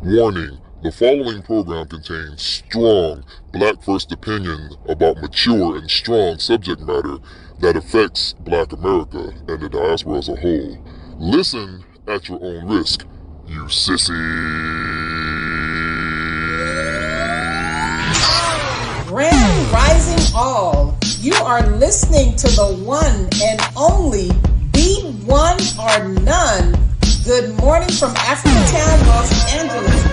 Warning, the following program contains strong black first opinion about mature and strong subject matter that affects Black America and the diaspora as a whole. Listen at your own risk, you sissy. Grand Rising All, you are listening to the one and only Be One or None. Good morning from Africatown, Los Angeles.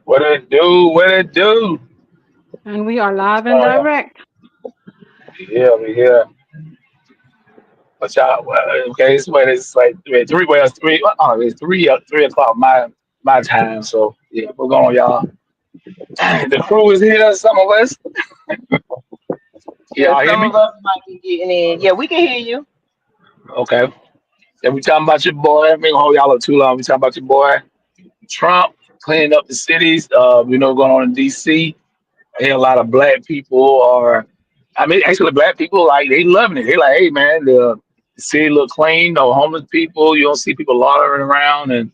What it do? What it do? And we are live and Uh, direct. we here. But y'all, okay, it's like three. Well, it's three. Oh, it's 3 o'clock my time. So yeah, we're going, y'all. The crew is here. Some of us. Yeah, Y'all hear some me? of us might be getting in. Yeah, we can hear you. Okay. And we talking about your boy. I mean, hold y'all up too long. We talking about your boy Trump cleaning up the cities. Going on in D.C. And a lot of black people are, I mean, actually, black people like they loving it. They like, hey man, the city look clean, no homeless people. You don't see people loitering around, and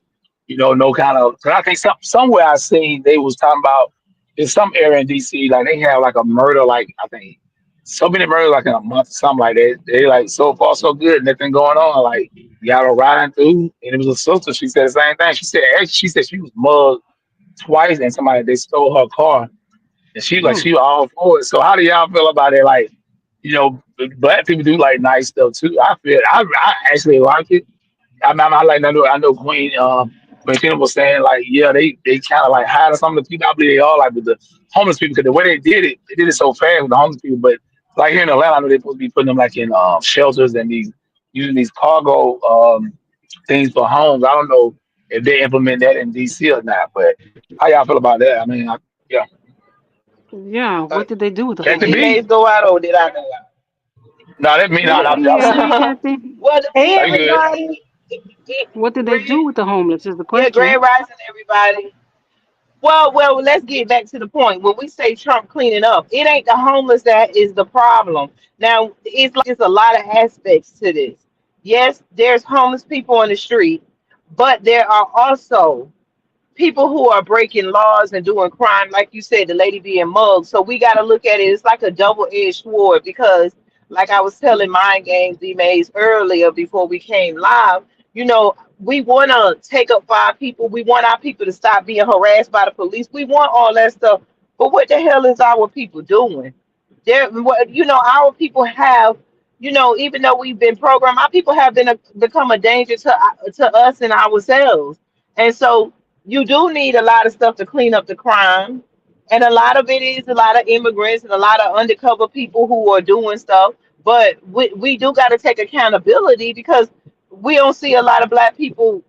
no kind of. Cause I think somewhere I seen they was talking about in some area in DC, like they have like a murder, like I think so many murders like in a month, or something like that. They like so far so good, nothing going on. Like y'all are riding through, and it was a sister. She said the same thing. She said she was mugged twice, and somebody they stole her car and Mm. she was all for it. So how do y'all feel about it? Like, black people do like nice stuff too. I actually like it. I like I know Queen Tina was saying like, yeah, they kind of like hide some of the people. I believe they all like with the homeless people because the way they did it so fast with the homeless people. But like here in Atlanta, I know they're supposed to be putting them like in shelters and these using these cargo things for homes. I don't know if they implement that in DC or not. But how y'all feel about that? I mean, yeah, Yeah, Uh, what did they do with the did Captain homeless? B. D-Mays go out or did I go No, that me. No, Yeah, no, yeah, no. hey, out? Kathy. Well, Hey Are you good? everybody. What did they do Grand, with the homeless is the yeah, question. Grand Rising, everybody. Well, let's get back to the point. When we say Trump cleaning up, it ain't the homeless that is the problem. Now, it's a lot of aspects to this. Yes, there's homeless people on the street, but there are also people who are breaking laws and doing crime, like you said, the lady being mugged. So we got to look at it. It's like a double-edged sword because, like I was telling Mind Games D Mays earlier before we came live, we want to take up for our people. We want our people to stop being harassed by the police. We want all that stuff. But what the hell is our people doing? Our people have, even though we've been programmed, our people have become a danger to us and ourselves. And so you do need a lot of stuff to clean up the crime. And a lot of it is a lot of immigrants and a lot of undercover people who are doing stuff. But we do got to take accountability because we don't see a lot of black people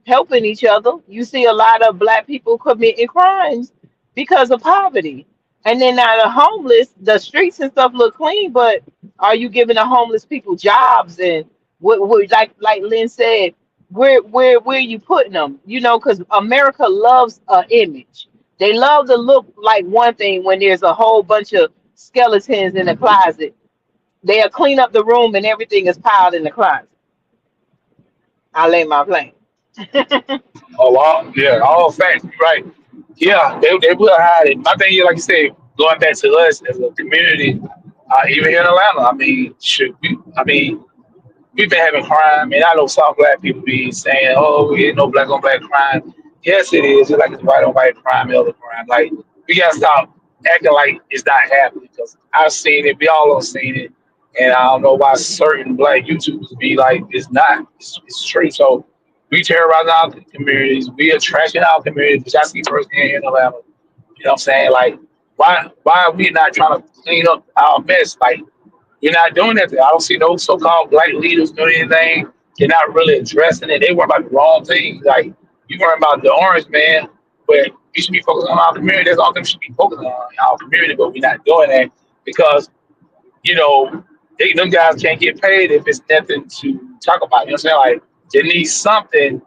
helping each other. You see a lot of black people committing crimes because of poverty. And then now the homeless, the streets and stuff look clean, but are you giving the homeless people jobs? And like Lynn said, where you putting them? Because America loves an image. They love to look like one thing when there's a whole bunch of skeletons in the closet. They'll clean up the room and everything is piled in the closet. I lay my plane. Oh, wow. Yeah, all facts. You're right. Yeah, they will hide it. My thing is, like you said, going back to us as a community, even here in Atlanta, I mean, we've been having crime, and I know some black people be saying, oh, ain't no black on black crime. Yes, it is. It's like it's white on white crime, other crime. Like, we got to stop acting like it's not happening because I've seen it. We all have seen it. And I don't know why certain black YouTubers be like, it's not. It's true. So we terrorize our communities. We are trashing our communities, which I see firsthand in Atlanta. You know what I'm saying? Like, why are we not trying to clean up our mess? Like, we're not doing that. I don't see no so-called black leaders doing anything. They're not really addressing it. They worry about the wrong things. Like, you worry about the orange man, but we should be focused on our community. That's all we should be focused on our community, but we're not doing that because you know, them guys can't get paid if it's nothing to talk about. You know what I'm saying? Like they need something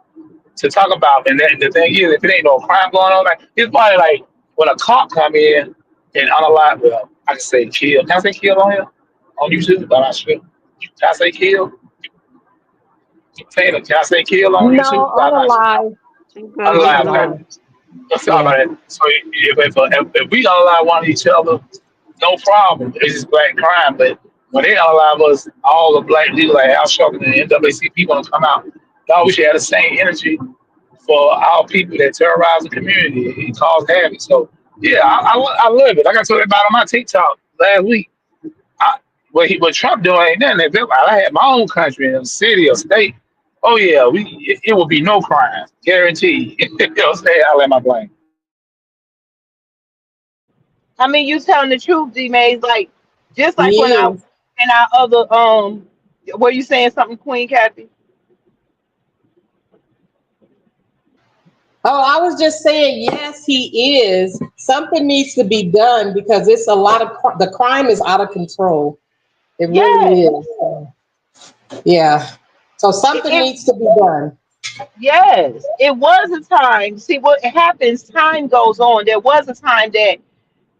to talk about. And then the thing is, if it ain't no crime going on, like it's probably like when a cop come in and unalive, well, I can say kill. Can I say kill on here? On YouTube? But I should. Can I say kill? Taylor, can I say kill on No, YouTube? I'm not sure. unalive. Thank God we Unalive, don't okay. know. Sorry Yeah. about that. So if we unalive one of each other, no problem. It's just black crime. But when they unalive us, all the black people like Al Sharpton and the NAACP gonna come out. Now we should have the same energy for our people that terrorize the community and cause havoc. So yeah, I love it. Like I told everybody on my TikTok last week, what Trump doing ain't nothing. If I had my own country in a city or state, oh yeah, it would be no crime, guaranteed. You know what I'm saying? I let my blame. I mean, you telling the truth, D Mays. Like, just like when I Yes. in our other were you saying something, Queen Kathy? Oh, I was just saying, yes, he is. Something needs to be done because it's a lot of the crime is out of control. It really Yes. is. Yeah. So something It needs to be done. yes. It was a time. See what happens, time goes on. There was a time that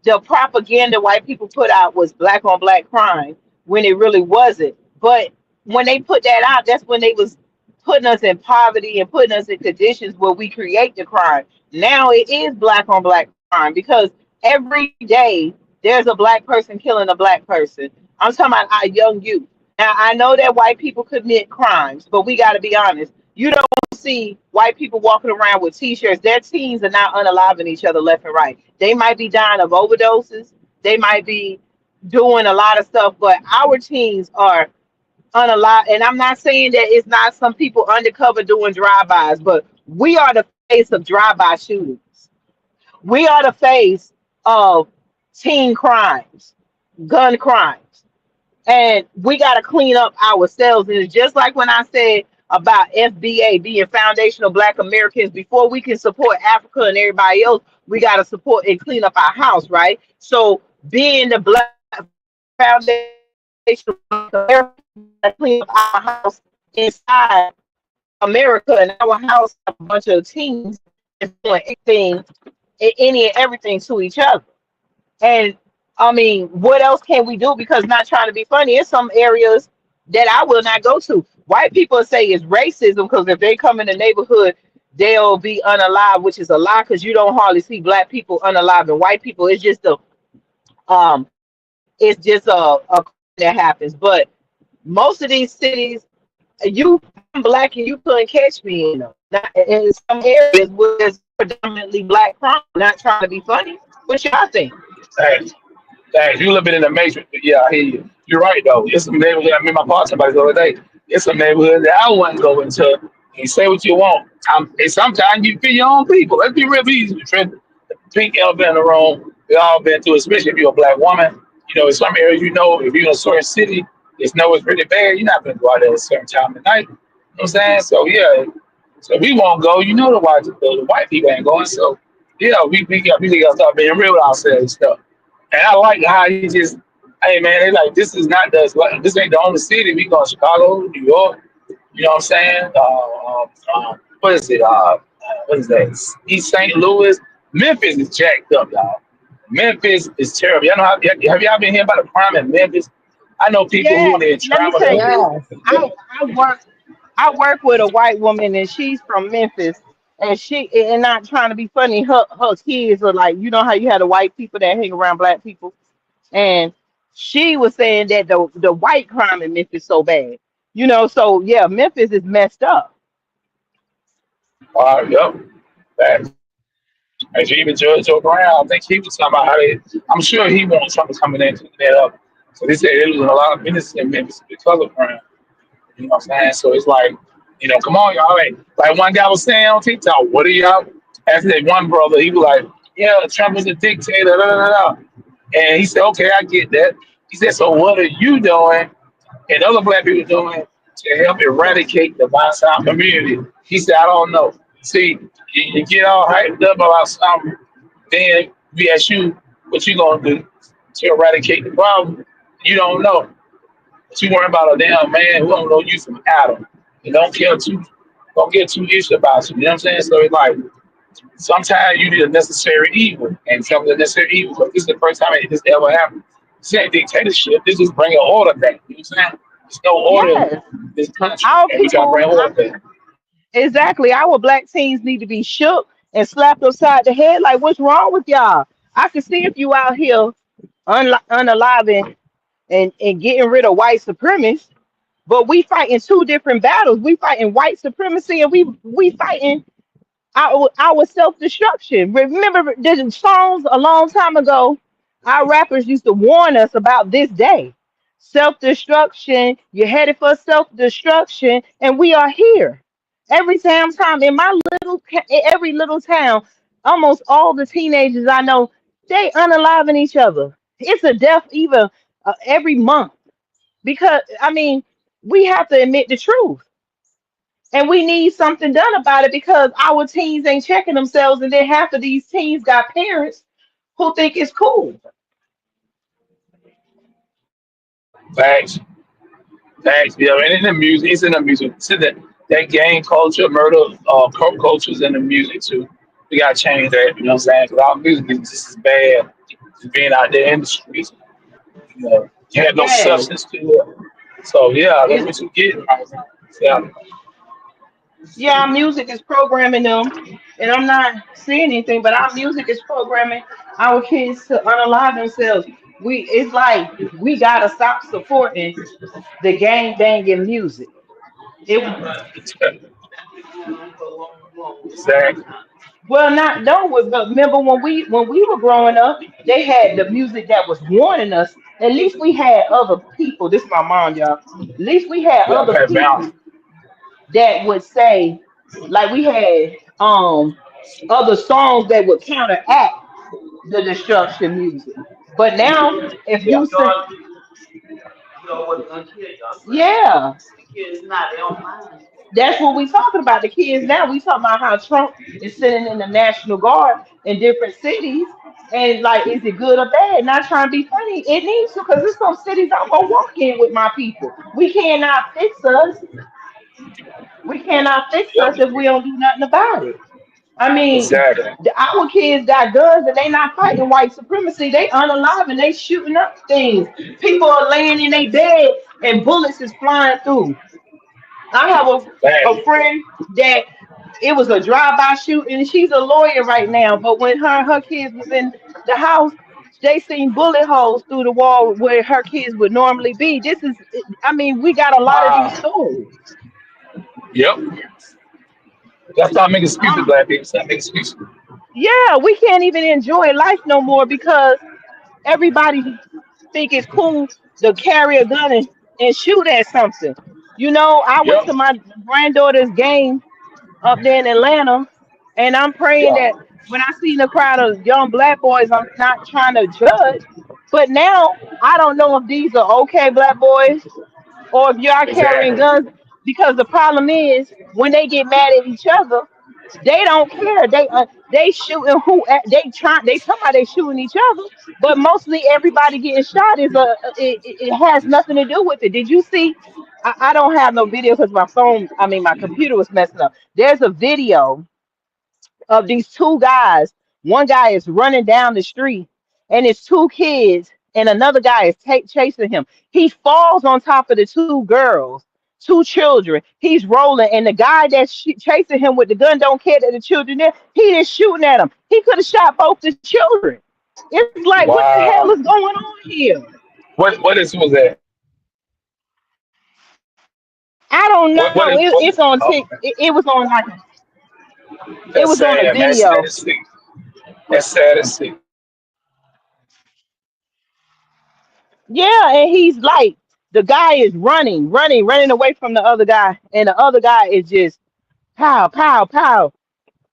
the propaganda white people put out was black on black crime when it really wasn't. But when they put that out, that's when they was putting us in poverty and putting us in conditions where we create the crime. Now it is black on black crime because every day there's a black person killing a black person. I'm talking about our young youth. Now I know that white people commit crimes, but we got to be honest. You don't see white people walking around with t-shirts. Their teens are not unaliving each other left and right. They might be dying of overdoses. They might be doing a lot of stuff, but our teens are unalive. And I'm not saying that it's not some people undercover doing drive-bys, but we are the face of drive-by shootings. We are the face of teen crimes, gun crimes. And we got to clean up ourselves. And it's just like when I said about FBA being foundational Black Americans, before we can support Africa and everybody else, we got to support and clean up our house, right? So being the Black foundational Black Americans, clean up our house inside America, and our house, a bunch of teens is doing anything, any and everything to each other. And I mean, what else can we do? Because not trying to be funny, in some areas that I will not go to. White people say it's racism because if they come in the neighborhood, they'll be unalive, which is a lie because you don't hardly see black people unalive and white people. Um, it's just a that happens. But most of these cities, you I'm black and you couldn't catch me in them. Not, in some areas where it's predominantly black crime. Not trying to be funny. What y'all think? Thanks. Thanks. You a little bit in the matrix, but yeah, I hear you. You're right though. It's some neighborhood. I mean, my partner somebody the other day. It's some neighborhood that I wouldn't go into. You say what you want. And sometimes you feel your own people. Let's be real easy. The pink elephant in the room. We all been through, especially if you're a black woman. You know, in some areas, you know, if you're in a certain city, it's know it's really bad. You're not going to go out there at a certain time of night. You know what I'm saying? So yeah, so we won't go. You know, the white people ain't going. So yeah, we got to start being real with ourselves and stuff. And I like how he just, hey man, they like this is not the this ain't the only city. We go to Chicago, New York. You know what I'm saying? What is it? What is that? East St. Louis. Memphis is jacked up, y'all. Memphis is terrible. Y'all know have y'all been hearing about the crime in Memphis? I know people Yeah, who they let me travel tell there. you, Yes. I I work with a white woman and she's from Memphis, and she and not trying to be funny, her kids are like, you know how you had the white people that hang around black people, and she was saying that the white crime in Memphis so bad, you know. So yeah, Memphis is messed up. Yep. That, and even Judge O'Brien, I think he was talking about how they. I'm sure he wants something coming in to clean that up. So they said there was a lot of business in Memphis because of crime. You know what I'm saying? So it's like, you know, come on, y'all. Like one guy was saying on TikTok, what are y'all? As that one brother, he was like, yeah, Trump is a dictator, da, da, da, da. And he said, okay, I get that. He said, so what are you doing and other black people doing to help eradicate the Vincent community? He said, I don't know. See, you get all hyped up about something, then we ask you what you gonna do to eradicate the problem. You don't know. But you worry about a damn man who don't know you from Adam and don't get too itchy about you. You know what I'm saying? So it's like sometimes you need a necessary evil, and some of the necessary evil. But this is the first time this ever happened. This ain't dictatorship. This is bringing order back. You know what I'm saying? There's no order Yes, in this country, our and we trying to people, bring order back. exactly. Our black teens need to be shook and slapped upside the head. Like, what's wrong with y'all? I can see if you out here unaliving and getting rid of white supremacists, but we fighting two different battles. We fighting white supremacy, and we fighting our self destruction. Remember the songs a long time ago? Our rappers used to warn us about this day. Self destruction, you're headed for self destruction, and we are here. Every damn time in my every little town, almost all the teenagers I know, they unaliving each other. It's a death even every month because I mean we have to admit the truth. And we need something done about it because our teens ain't checking themselves, and then half of these teens got parents who think it's cool. Facts, facts. Yeah, and in the music, it's in the music. See that gang culture, murder, cult culture is in the music too. We gotta change that. You know what I'm saying? Because our music is just as bad as being out there in the streets. You know, you have no Yes, substance to it. So yeah, that's it's what you get right now. Yeah, yeah, our music is programming them, and I'm not saying anything, but our music is programming our kids to unalive themselves. It's like we gotta stop supporting the gang banging music. It exactly. Well, not no. But remember when we were growing up, they had the music that was warning us. At least we had other people. This is my mom, y'all. At least we had Yeah, other okay, balance. people that would say, like we had other songs that would counteract the destruction music. But now, if Yeah. you say, yeah, that's what we talking about. The kids now, we talking about how Trump is sitting in the National Guard in different cities. And like, is it good or bad? Not trying to be funny. It needs to, because there's some cities I'm gonna walk in with my people. We cannot fix us. We cannot fix us if Yep. we don't do nothing about it. I mean, Exactly. our kids got guns and they not fighting white supremacy. They unalive and they shooting up things. People are laying in their bed and bullets is flying through. I have a Facts. friend that it was a drive-by shooting. She's a lawyer right now, but when her kids was in the house, they seen bullet holes through the wall where her kids would normally be. I mean, we got a lot of these Wow. stories. Yep. That's not making excuses, Um, black people. Stop making excuses. yeah, we can't even enjoy life no more because everybody think it's cool to carry a gun and shoot at something. I went Yep. to my granddaughter's game up there in Atlanta, and I'm praying Yeah. that when I see the crowd of young black boys, I'm not trying to judge, but now I don't know if these are okay black boys or if y'all carrying Exactly. guns because the problem is when they get mad at each other, they don't care. They shooting they talking about they shooting each other, but mostly everybody getting shot it has nothing to do with it. Did you see? I don't have no video because my computer was messing up. There's a video of these two guys. One guy is running down the street, and it's two kids, and another guy is chasing him. He falls on top of the two girls, two children. He's rolling, and the guy that's chasing him with the gun don't care that the children there. He is shooting at him. He could have shot both the children. It's like, what the hell Wow. is going on here? What is was that? I don't What know. is what? It's on Oh, it was on like it that's was on a sad, man. That's sad video. to see. That's sad to see. Yeah, and he's like, the guy is running away from the other guy, and the other guy is just pow, pow, pow,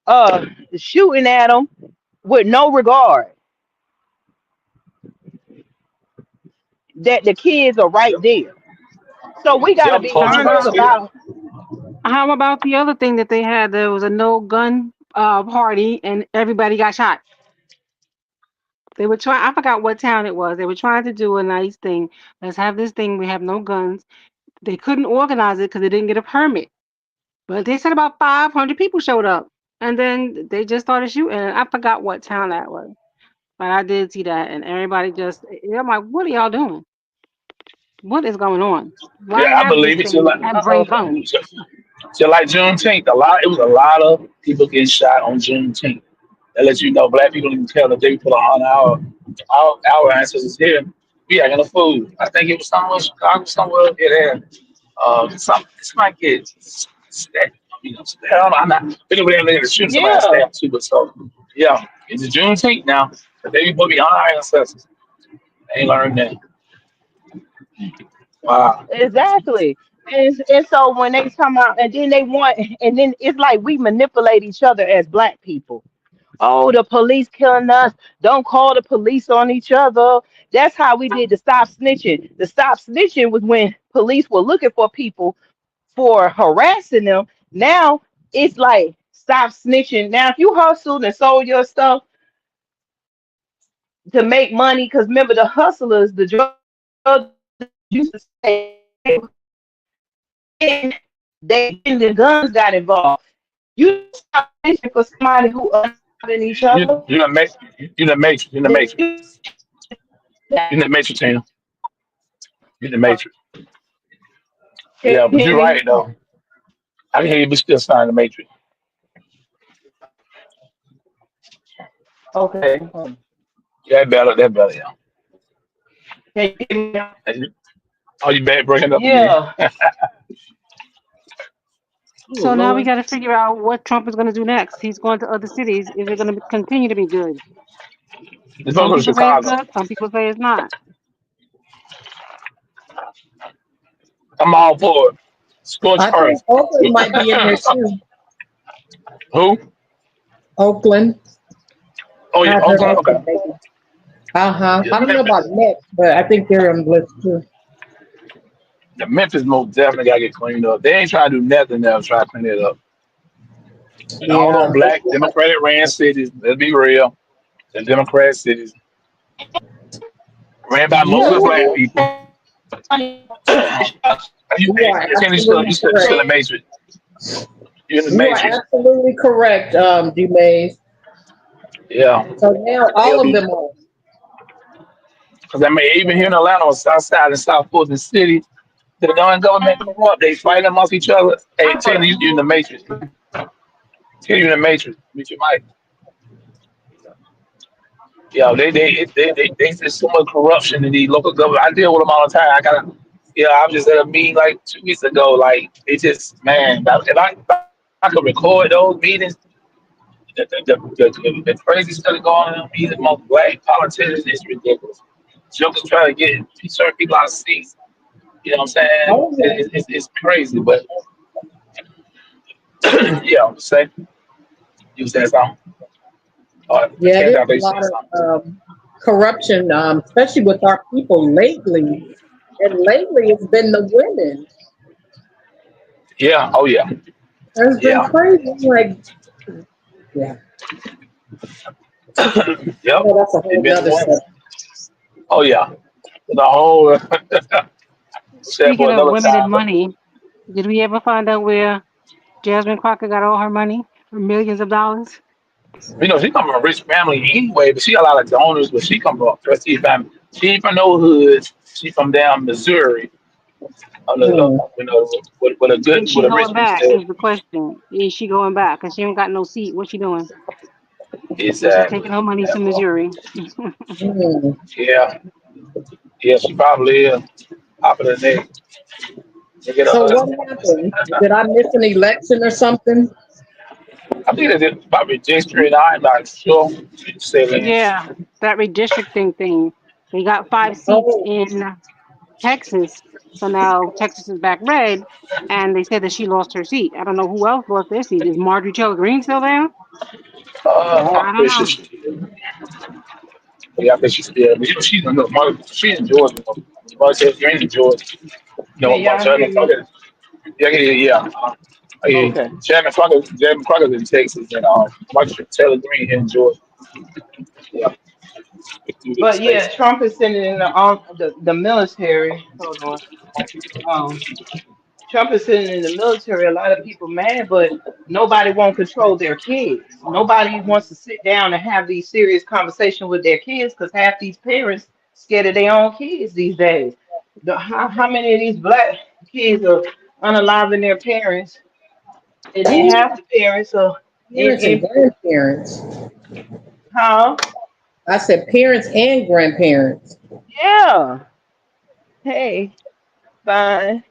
uh, shooting at him with no regard that the kids are right Yep. there. So we got to Yep. be Culture How honest right about there. about. how about the other thing that they had? There was a no gun party and everybody got shot. They were trying. I forgot what town it was. They were trying to do a nice thing. Let's have this thing. We have no guns. They couldn't organize it because they didn't get a permit. But they said about 500 people showed up, and then they just started shooting. I forgot what town that was, but I did see that, and everybody just. I'm like, what are y'all doing? What is going on? Why Yeah, I have this believe it. Just thing like and bring Uh-oh. guns? just like Juneteenth, it was a lot of people getting shot on Juneteenth. That lets you know black people didn't tell the day put on our ancestors here. We acting a fool. I think it was somewhere in Chicago, somewhere there. Somebody get stabbed. Hell, I'm not. Anyway, they're gonna shoot somebody Yeah, stabbed too. But so, yeah, it's Juneteenth now. The day we put behind our ancestors. They ain't learned that. Wow. exactly. And so when they come out and then they want and then it's like we manipulate each other as black people. Oh, the police killing us. Don't call the police on each other. That's how we did the stop snitching. The stop snitching was when police were looking for people for harassing them. Now it's like stop snitching. Now, if you hustled and sold your stuff to make money, because remember the hustlers, the drug used to say the guns got involved. You stop snitching for somebody who in each You other. you done make you done matrix. You done matrix. You done matrix, Tina. You done matrix. Can Yeah, you but hear you're me? right though. I can hear you, but still sign the matrix. Okay. Yeah, that better. That better. Yeah. Can you hear me? And oh, you back breaking up again. Yeah. Oh So now we Lord. got to figure out what Trump is going to do next. He's going to other cities. Is it going to continue to be good? Let's Some go to people say it's Chicago. good. Some people say it's not. I'm all for it. Scorch I think earth. Oakland might be in there too. Who? Oakland. Oh yeah, I heard Oakland. Okay. Oakland maybe. Uh-huh. Yeah, I don't know about next, but I think they're on the list too. the Memphis most definitely gotta get cleaned up. They ain't trying to do nothing now to try to clean it up. And all Yeah. them black Democratic ran cities, let's be real, the Democrat cities ran by You mostly are black people. you are You still, absolutely you still, you still correct. in the matrix. You're in the You are matrix. absolutely correct, Dumaze. Yeah. So now They'll all of be them are. because I mean even here in Atlanta on South Side and South Fulton City, the non-government corrupt. They fighting amongst each other. Hey, Taylor, you in the matrix. Taylor, you in the matrix. Meet your mic. Yeah, there's so much corruption in the local government. I deal with them all the time. I was just at a meeting like 2 weeks ago. Like, it just, man, if I could record those meetings, the crazy stuff going on in them meetings among black politicians is ridiculous. Jokers trying to get certain people out of seats. You know what I'm saying? Oh yeah. It's crazy, but yeah, I'm saying, you said something. Yeah, Can't there's doubt a they lot said something. of corruption, especially with our people lately. And lately it's been the women. Yeah, oh yeah, It's been yeah. crazy. Like, yeah. Yep. Oh, that's a They've whole been the nother women. subject. Oh yeah, the whole said Speaking for of another women and time. But money, did we ever find out where Jasmine Crockett got all her money, her millions of dollars? she come from a rich family anyway. But she got a lot of donors. But she come from a trustee family. She ain't from no hood. She from down Missouri. Mm. Is With she a rich going back? sister. Is the question. Is she going back? Because she ain't got no seat. What's she doing? Is she Exactly. taking her money Yeah, to well, Missouri? Mm. yeah, yeah. She probably is. Top of the neck. To get a So what husband. happened? Did I miss an election or something? I think they did about registering. I'm not sure. Saying Yeah, that redistricting thing. They got 5 seats Oh, in Texas. So now Texas is back red. And they said that she lost her seat. I don't know who else lost their seat. Is Marjorie Taylor Greene still there? I I'm don't pretty sure know. she yeah, I think she's still. She's in she's in Georgia. Martha Green in Georgia. Can y'all Chapman hear me? Crockett. Yeah. Yeah. Okay. Chapman Crockett in Texas, and Martha Taylor Green here in Georgia. Yeah. But yeah, Trump is sending in the military. Hold on. Um, Trump is sending in the military. A lot of people mad, but nobody won't control their kids. Nobody wants to sit down and have these serious conversations with their kids because half these parents scared of their own kids these days. How many of these black kids are unaliving their parents, and then Ooh, half the parents are parents and in grandparents. huh? I said parents and grandparents. Yeah. Hey, fine.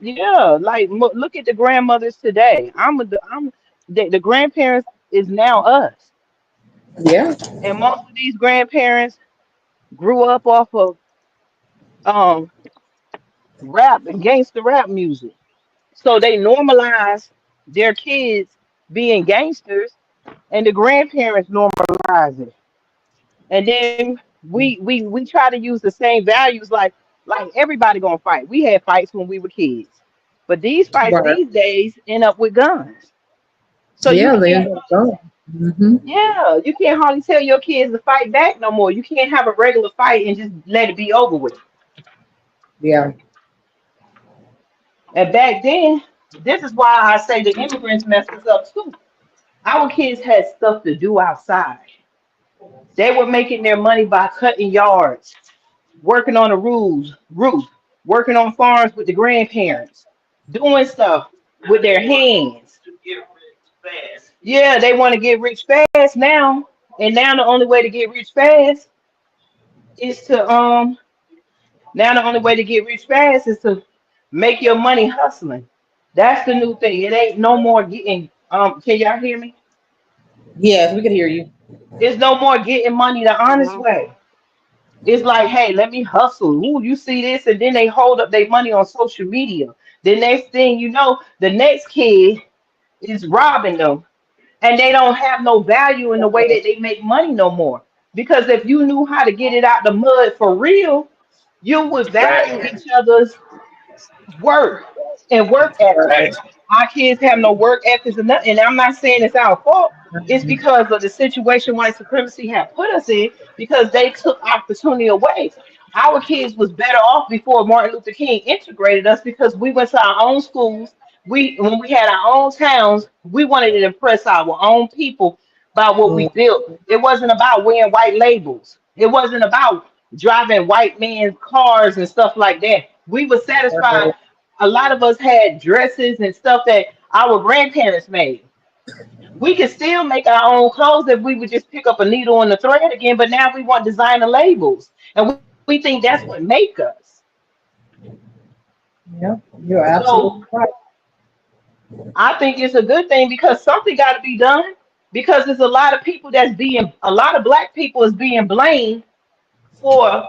Yeah, like look at the grandmothers today. The grandparents is now us, Yeah. and most of these grandparents grew up off of um rap and gangster rap music, so they normalize their kids being gangsters, and the grandparents normalize it, and then we try to use the same values like everybody gonna fight. We had fights when we were kids, but these fights Right. these days end up with guns. So you Yeah, they can't, end up going. Hmm. yeah, you can't hardly tell your kids to fight back no more. You can't have a regular fight and just let it be over with. Yeah. And back then, this is why I say the immigrants messed us up too. Our kids had stuff to do outside. They were making their money by cutting yards, working on the roof, working on farms with the grandparents, doing stuff with their hands. Yeah, they want to get rich fast now. And now the only way to get rich fast is to now the only way to get rich fast is to make your money hustling. That's the new thing. It ain't no more getting can y'all hear me? Yes, we can hear you. It's no more getting money the honest Uh-huh. way. It's like, hey, let me hustle. Ooh, you see this, and then they hold up their money on social media. The next thing you know, the next kid is robbing them, and they don't have no value in the way that they make money no more. Because if you knew how to get it out the mud for real, you would value Facts. each other's work and work ethic. Facts. Our kids have no work ethics and nothing. And I'm not saying it's our fault. It's because of the situation white supremacy had put us in because they took opportunity away. Our kids was better off before Martin Luther King integrated us because we went to our own schools. We when we had our own towns, we wanted to impress our own people by what we built. It wasn't about wearing white labels. It wasn't about driving white men's cars and stuff like that. We were satisfied. A lot of us had dresses and stuff that our grandparents made. We could still make our own clothes if we would just pick up a needle and a thread again, but now we want designer labels. And we think that's what make us. Yeah, you're absolutely So right. I think it's a good thing because something got to be done because there's a lot of people a lot of black people is being blamed for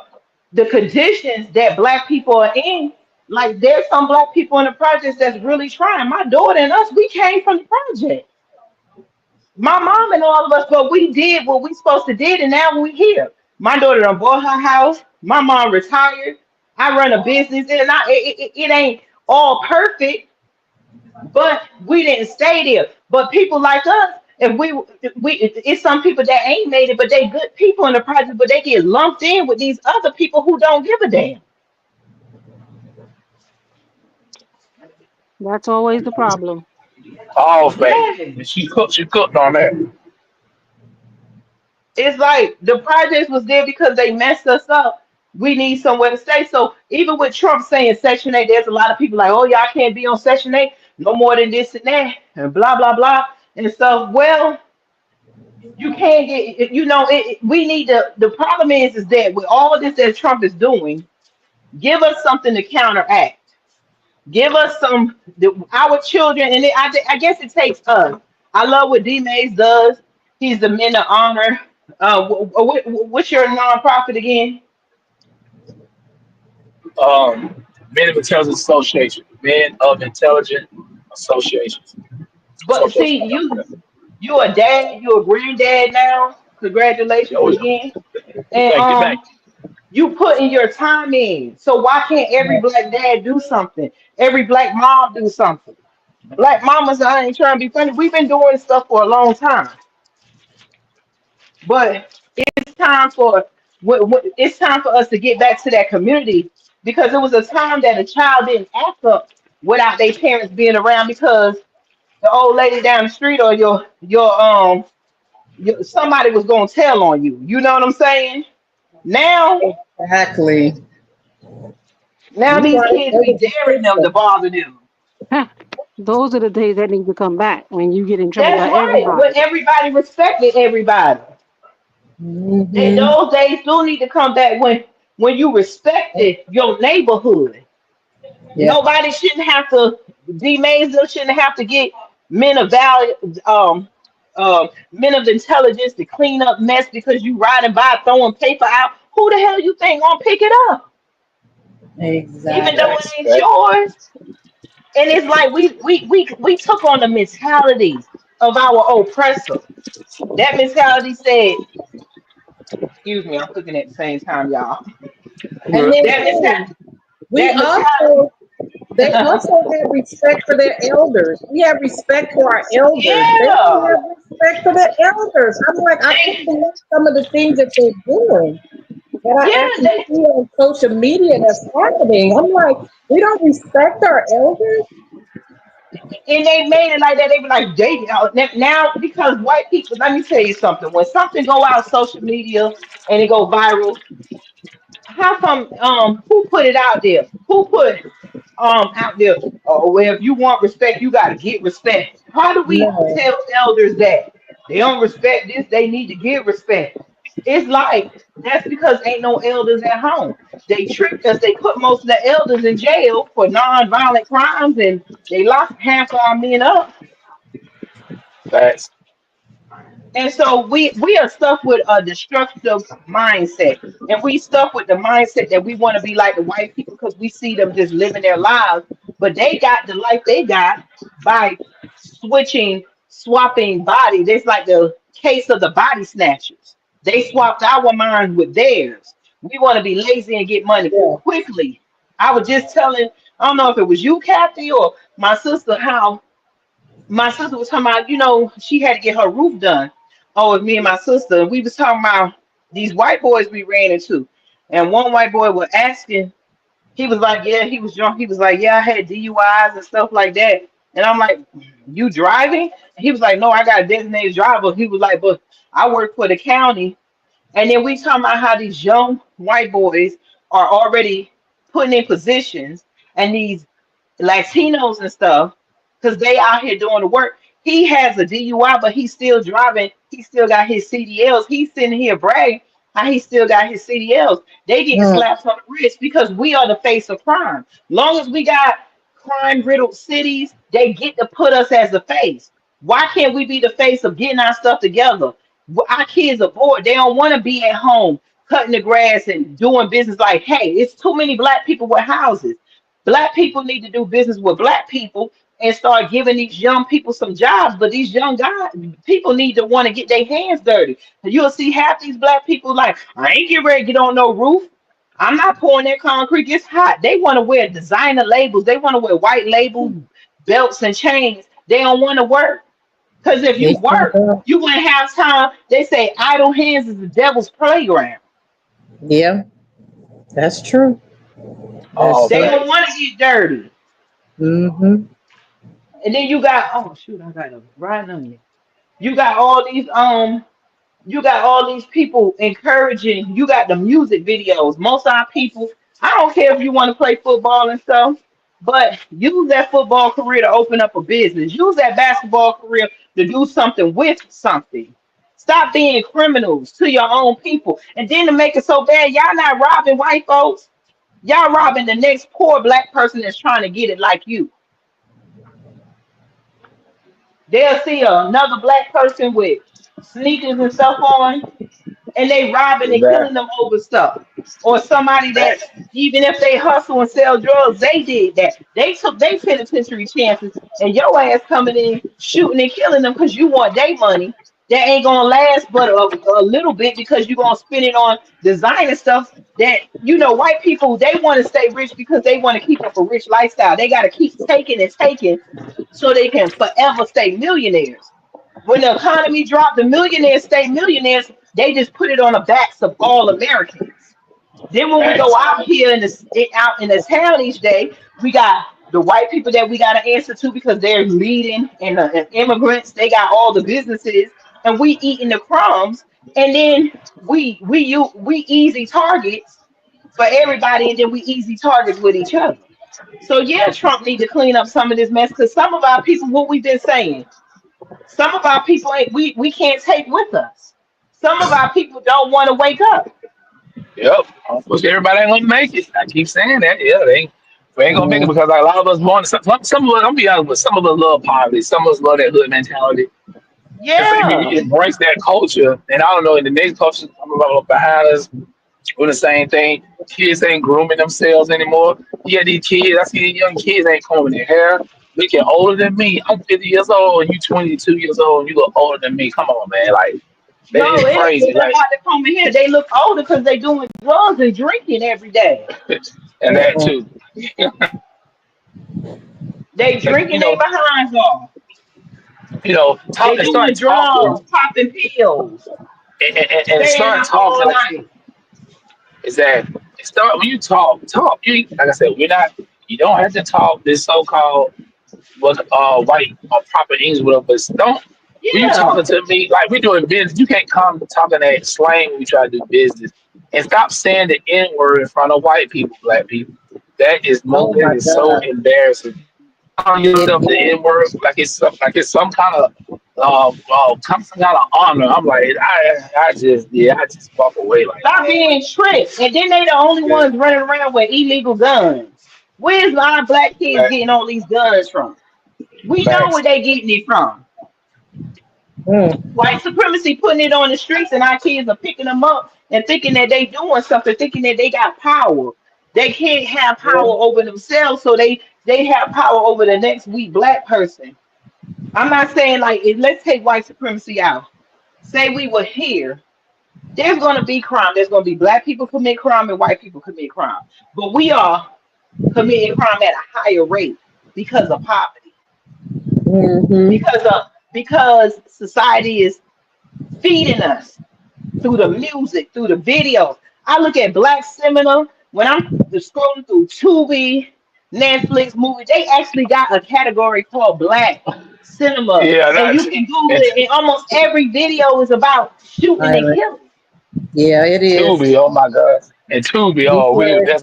the conditions that black people are in. Like there's some black people in the projects that's really trying. My daughter and us, we came from the project. My mom and all of us, but we did what we supposed to did, and now we here. My daughter done bought her house. My mom retired. I run a business, and it ain't all perfect, but we didn't stay there. But people like us, if we it's some people that ain't made it, but they good people in the project, but they get lumped in with these other people who don't give a damn. That's always the problem. All fake. Yeah. And she cooked on that. It's like the projects was there because they messed us up. We need somewhere to stay. So even with Trump saying Section 8, there's a lot of people like, oh, y'all can't be on Section 8 no more than this and that, and blah, blah, blah, and stuff. Well, you can't get, we need the problem is that with all this that Trump is doing, give us something to counteract. Give us our children, and I guess it takes us. I love what D Mays does. He's the Men of Honor. What's your nonprofit again? Men of Intelligence Association. Men of Intelligence Associations. But see, you a dad, you a granddad now. Congratulations Oh, yeah. again. And Thank you, thank you putting your time in. So why can't every black dad do something? Every black mom do something? Black mamas, I ain't trying to be funny. We've been doing stuff for a long time. But it's time for it's time for us to get back to that community, because it was a time that a child didn't act up without their parents being around, because the old lady down the street or somebody was gonna tell on you. You know what I'm saying? Now, Exactly. now You these right. kids That be was the daring them to system. bother them. Those are the days that need to come back when you get in trouble That's by right. When everybody. everybody respected everybody. Mm-hmm. Those days do need to come back when you respected your neighborhood. Yeah. Nobody shouldn't have to. D. Maysville shouldn't have to get men of value, men of intelligence to clean up mess because you riding by throwing paper out. Who the hell you think gonna pick it up? Even though Exactly. it Facts, ain't facts. yours. And it's like we took on the mentality of our oppressor. That mentality said, excuse me, I'm cooking at the same time, y'all. And Good. then That too, mentality, we that mentality. also they also have respect for their elders. We have respect for our elders. They don't Yeah. have respect for their elders. I'm like, I can't They believe some of the things that they're doing that I yeah, actually see on social media that's happening. I'm like, we don't respect our elders. and they made it like that. They be like, they now because white people. Let me tell you something. When something go out social media and it go viral, how come who put it out there? Who put out there? Oh, well, if you want respect, you got to get respect. How do we No. tell elders that they don't respect this? They need to give respect. It's like that's because ain't no elders at home. They tricked us. They put most of the elders in jail for non-violent crimes, and they locked half our men up. Facts. And so we are stuck with a destructive mindset. And we stuck with the mindset that we want to be like the white people because we see them just living their lives. But they got the life they got by swapping bodies. It's like the case of the body snatchers. They swapped our minds with theirs. We want to be lazy and get money Yeah. quickly. I was just telling, I don't know if it was you, Kathy, or my sister, how my sister was talking about, she had to get her roof done. Oh, with me and my sister. And we was talking about these white boys we ran into. And one white boy was asking, he was like, yeah, he was drunk. He was like, yeah, I had DUIs and stuff like that. And I'm like, you driving? And he was like, no, I got a designated driver. He was like, but I work for the county. And then we talking about how these young white boys are already putting in positions, and these Latinos and stuff, because they out here doing the work. He has a DUI, but he's still driving. He still got his CDLs. He's sitting here bragging how he still got his CDLs. They getting Mm. slapped on the wrist because we are the face of crime. Long as we got crime-riddled cities, they get to put us as the face. Why can't we be the face of getting our stuff together? Our kids are bored. They don't want to be at home cutting the grass and doing business like, hey, it's too many black people with houses. Black people need to do business with black people and start giving these young people some jobs. But these young guys, people need to want to get their hands dirty. And you'll see half these black people like, I ain't getting ready to get on no roof. I'm not pouring that concrete. It's hot. They want to wear designer labels. They want to wear white label belts and chains. They don't want to work. Because if you They sure work, don't. you wouldn't have time. They say idle hands is the devil's playground. Yeah, that's true. Oh, That's They so. don't facts. want to get dirty. Mm-hmm. And then you got, oh shoot, I got a right on you. You got all these people encouraging. You got the music videos. Most of our people, I don't care if you want to play football and stuff, but use that football career to open up a business. Use that basketball career to do something with something. Stop being criminals to your own people. And then to make it so bad, y'all not robbing white folks. Y'all robbing the next poor black person that's trying to get it like you. They'll see another black person with sneakers and stuff on, and they robbing and killing Exactly. them over stuff. Or somebody that, Facts. even if they hustle and sell drugs, they did that. They took their penitentiary chances, and your ass coming in shooting and killing them because you want their money. That ain't gonna last but a little bit because you're gonna spend it on designer stuff that white people they want to stay rich because they want to keep up a rich lifestyle. They gotta keep taking and taking so they can forever stay millionaires. When the economy dropped, the millionaires stay millionaires They just put it on the backs of all Americans. Then when we go Facts. out here out in the town each day, we got the white people that we got to answer to because they're leading, and immigrants. They got all the businesses, and we eating the crumbs. And then we easy targets for everybody, and then we easy targets with each other. So yeah, Trump need to clean up some of this mess because some of our people, what we've been saying, some of our people ain't we can't take with us. Some of our people don't want to wake up. Yep. Unfortunately, everybody ain't gonna make it. I keep saying that. Yeah, we ain't gonna make it Mm. because like, a lot of us want some of us. I'm gonna be honest with some of us love poverty. Some of us love that hood mentality. If we Yeah. embrace that culture, and I don't know, in the next culture I'm about behind us, doing the same thing. Kids ain't grooming themselves anymore. Yeah, these kids, I see these young kids ain't combing their hair. Looking older than me. I'm 50 years old, and you 22 years old, and you look older than me. Come on, man. Like, that No, is it ain't crazy. even Like, hard to come in here. They look older because they doing drugs and drinking every day. and that Mm-mm. too. They But, drinking their behinds off. talk They and doing start talking drugs, popping pills, and staying start up talking all like night. is that start when you talk. You like I said, we're not. You don't have to talk this so-called what white or proper English with us, but don't when you Yeah. talking to me like we're doing business, you can't come talking that slang when we try to do business. And stop saying the N word in front of white people, black people. Oh That my is so God. embarrassing. Calling It yourself the is. N word like it's some kind of some kind of honor. I'm like I just walk away like Stop being tricked. And then they the only yeah, ones running around with illegal guns. Where's our black kids fact, getting all these guns from? We know where facts. they getting it from. Mm. White supremacy putting it on the streets, and our kids are picking them up and thinking that they doing something, thinking that they got power. They can't have power Yeah. over themselves, so they have power over the next weak black person. I'm not saying like let's take white supremacy out. Say we were here, there's going to be crime. There's going to be black people commit crime and white people commit crime, but we are committing crime at a higher rate because of poverty, Mm-hmm. because society is feeding us through the music, through the videos. I look at Black Cinema when I'm scrolling through Tubi, Netflix movie. They actually got a category called Black Cinema, Yeah, and that's you can Google and it. And almost every video is about shooting and Violent. killing. Yeah, it is. Tubi. Oh my God, and Tubi. Oh, Because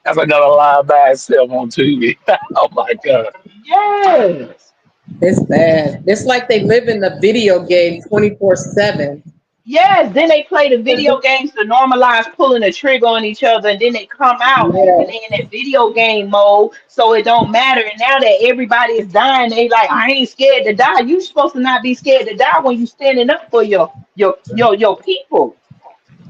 that's another line by itself on Tubi. Oh my God. Yes. it's bad. It's like they live in the video game 24/7. Yes, then they play the video games to normalize pulling the trigger on each other, and then they come out and Yeah. they in that video game mode, so it don't matter. And now that everybody is dying, they like, I ain't scared to die. You supposed to not be scared to die when you standing up for your people.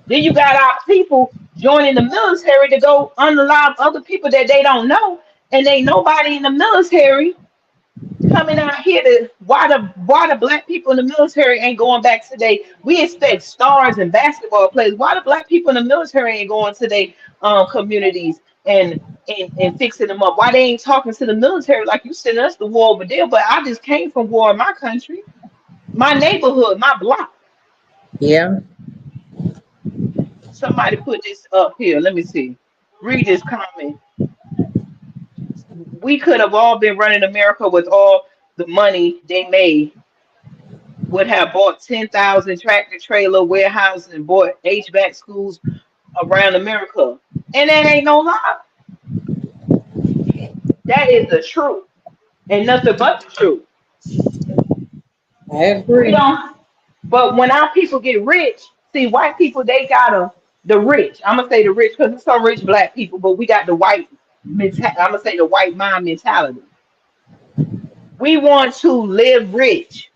Then you got our people joining the military to go unalive other people that they don't know, and ain't nobody in the military coming out here to why the black people in the military ain't going back today. We expect stars and basketball players. Why the black people in the military ain't going to their communities and fixing them up? Why they ain't talking to the military like you sending us the war over there? But I just came from war in my country, my neighborhood, my block. Yeah. Somebody put this up here. Let me see. Read this comment. We could have all been running America with all the money they made, would have bought 10,000 tractor trailer warehouses and bought HVAC schools around America. And that ain't no lie. That is the truth and nothing but the truth. I We agree. don't, but when our people get rich, see, white people, they got the rich. I'm going to say the rich because there's some rich black people, but we got the white, I'm going to say the white mind mentality. We want to live rich.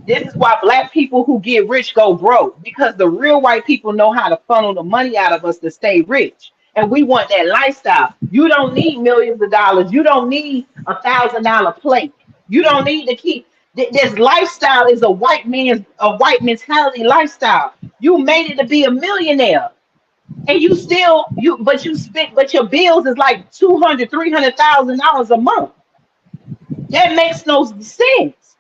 This is why black people who get rich go broke because the real white people know how to funnel the money out of us to stay rich. And we want that lifestyle. You don't need millions of dollars. You don't need $1,000 plate. You don't need to keep this lifestyle is a white mentality lifestyle. You made it to be a millionaire. And you still but you spent but your bills is like 200, $300,000 a month. That makes no sense.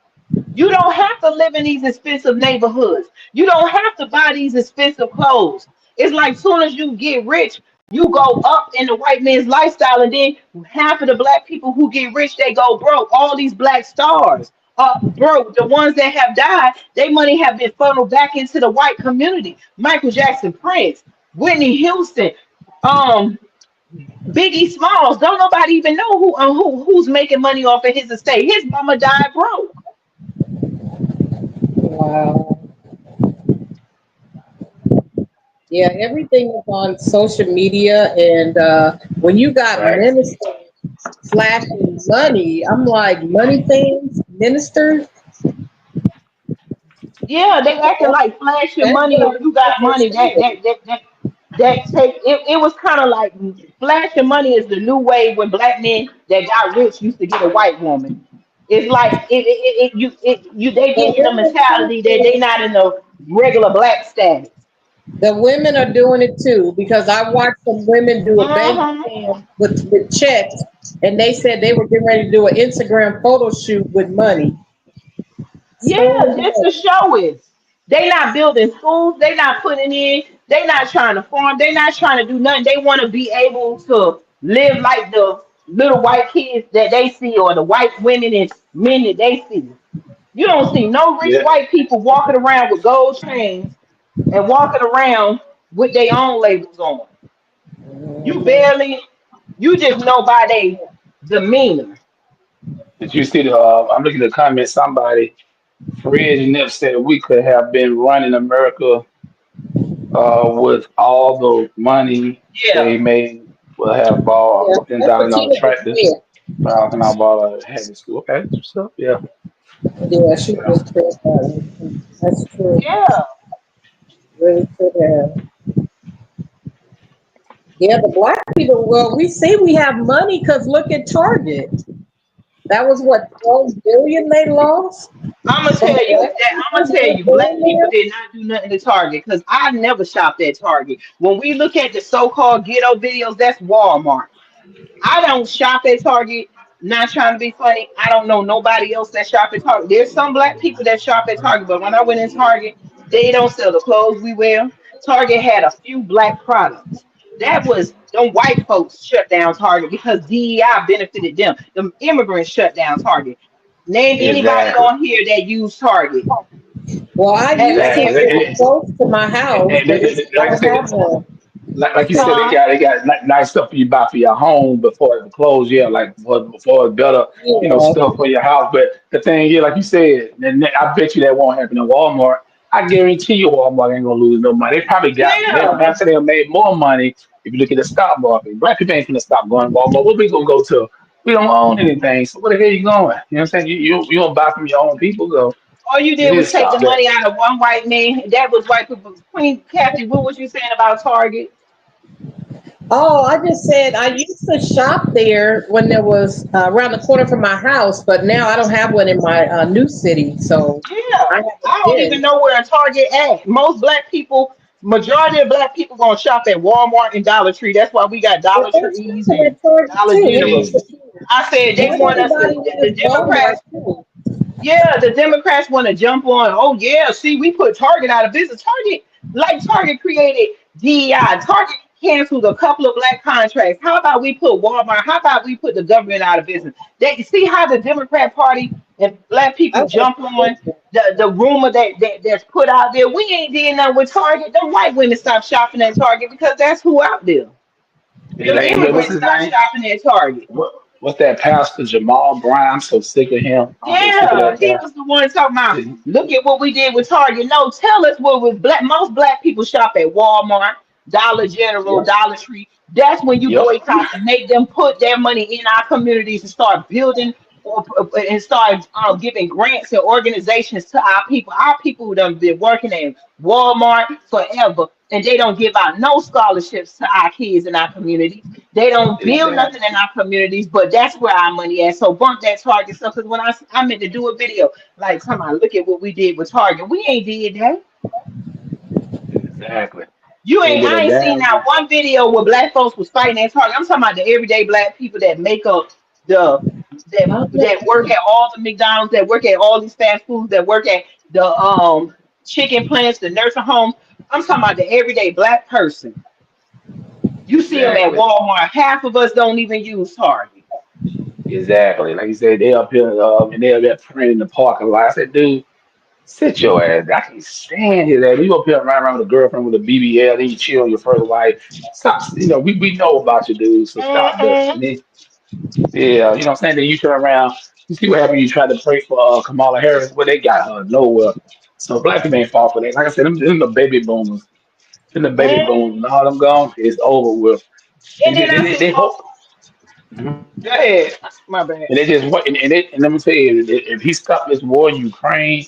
You don't have to live in these expensive neighborhoods. You don't have to buy these expensive clothes. It's like soon as you get rich, you go up in the white man's lifestyle, and then half of the black people who get rich, they go broke. All these black stars are broke. The ones that have died, their money have been funneled back into the white community. Michael Jackson, Prince, Whitney Houston, um, Biggie Smalls. Don't nobody even know who's making money off of his estate. His mama died broke. Wow. Yeah, everything is on social media, and when you got Right. ministers flashing money, I'm like, money things, ministers. Yeah, they acting like flashing That's money. what If I'm you got money, saying. that take it. It was kind of like flashing money is the new way when black men that got rich used to get a white woman. It's like you they The get in the mentality that they not in the regular black status. women are doing it too, because I watched some women do a bank Uh-huh. stand with checks, and they said they were getting ready to do an Instagram photo shoot with money. So Yeah, just to show it. They not building schools. They not putting in. They not trying to farm. They not trying to do nothing. They want to be able to live like the little white kids that they see, or the white women and men that they see. You don't see no rich Yeah. white people walking around with gold chains and walking around with their own labels on. You barely. You just know by their demeanor. Did you see the? I'm looking at the comments. Somebody, Fred Nip said we could have been running America with all the money Yeah. they made. We'll have bought yeah, that's what $10,000 Tina just tractors. said. Falcon I bought a heavy school. Okay, that's what's up. Yeah. Yeah, she Yeah. just said that. That's true. Yeah. Really could have. Yeah, the black people. Well, we see we have money because look at Target. That was what 12 billion they lost. I'm gonna From tell you black that I'm gonna people tell that you, go black in people there. did not do nothing to Target because I never shopped at Target. When we look at the so-called ghetto videos, that's Walmart. I don't shop at Target. Not trying to be funny. I don't know nobody else that shop at Target. There's some black people that shop at Target, but when I went in Target, they don't sell the clothes we wear. Target had a few black products. That was them white folks shut down Target because DEI benefited them. The immigrants shut down Target. Name anybody Exactly. on here that used Target. Well, I used to. Atlanta. Exactly. It was close to my house, but I Like I don't said, have one. like you said, Huh? they got nice stuff for you buy for your home before it close. Yeah, like before it's better, Yeah. stuff for your house. But the thing, yeah, like you said, and I bet you that won't happen in Walmart. I guarantee you Walmart ain't gonna lose no money. They probably got they Yeah. I'm saying they made more money if you look at the stock market. Black people ain't gonna stop going to Walmart. What we gonna go to? We don't own anything. So where the hell you going? You know what I'm saying? You don't buy from your own people, so All you you did need to was take the stop that. money out of one white man. That was white people. Queen Kathy, what was you saying about Target? Oh, I just said I used to shop there when there was around the corner from my house, but now I don't have one in my new city, so Yeah. I haven't I don't even been. know where a Target at. Most black people, majority of black people gonna shop at Walmart and Dollar Tree. That's why we got Well, Dollar it's Trees shopping and at Target Dollar too. It Generals. is. I said they Not want us to everybody the has Walmart Democrats. too. Yeah, the Democrats want to jump on. Oh yeah, see, we put Target out of business. Target created DEI. Target canceled a couple of black contracts. How about we put Walmart? How about we put the government out of business? They see how the Democrat Party and black I people was jump on the rumor that's put out there. We ain't did nothing with Target. The white women stopped shopping at Target because that's who out there. Hey, The what's immigrants his stopped name? shopping at Target. What's that pastor Jamal Brown? I'm so sick of him. I'm so sick of Yeah, that he guy. was the one talking about, look at what we did with Target. No, tell us what was black. Most black people shop at Walmart, Dollar General, Yep. Dollar Tree. That's when you Yep. boycott and make them put their money in our communities and start building and start giving grants and organizations to our people. Our people who done been working at Walmart forever, and they don't give out no scholarships to our kids in our communities. They don't build Exactly. nothing in our communities, but that's where our money at. So bump that Target stuff. Because when I meant to do a video, like, come on, look at what we did with Target. We ain't did that. Exactly. You Can't ain't. get a I ain't seen damn that thing. one video where black folks was fighting at Target. I'm talking about the everyday black people that make up the that work at all the McDonald's, that work at all these fast foods, that work at the chicken plants, the nursing homes. I'm talking about the everyday black person. You see them at Exactly. Walmart. Half of us don't even use Target. Exactly. Like you said, they up here and they're there praying in the parking lot. I said, dude, sit your ass down. I can't stand his ass. You up here running around with a girlfriend with a BBL, then you chill on your first wife. Stop. We know about you, dude. So stop that. Mm-hmm. And then, yeah, you know what I'm saying? Then you turn around. You see what happened? You tried to pray for Kamala Harris, but they got her nowhere. So black people ain't fall for that. Like I said, them the baby boomers. Them the baby boomers. And all them gone, it's over with. And then I They see, hope. Mhm. go ahead. My bad. And they just what and let me tell you, if he stopped this war in Ukraine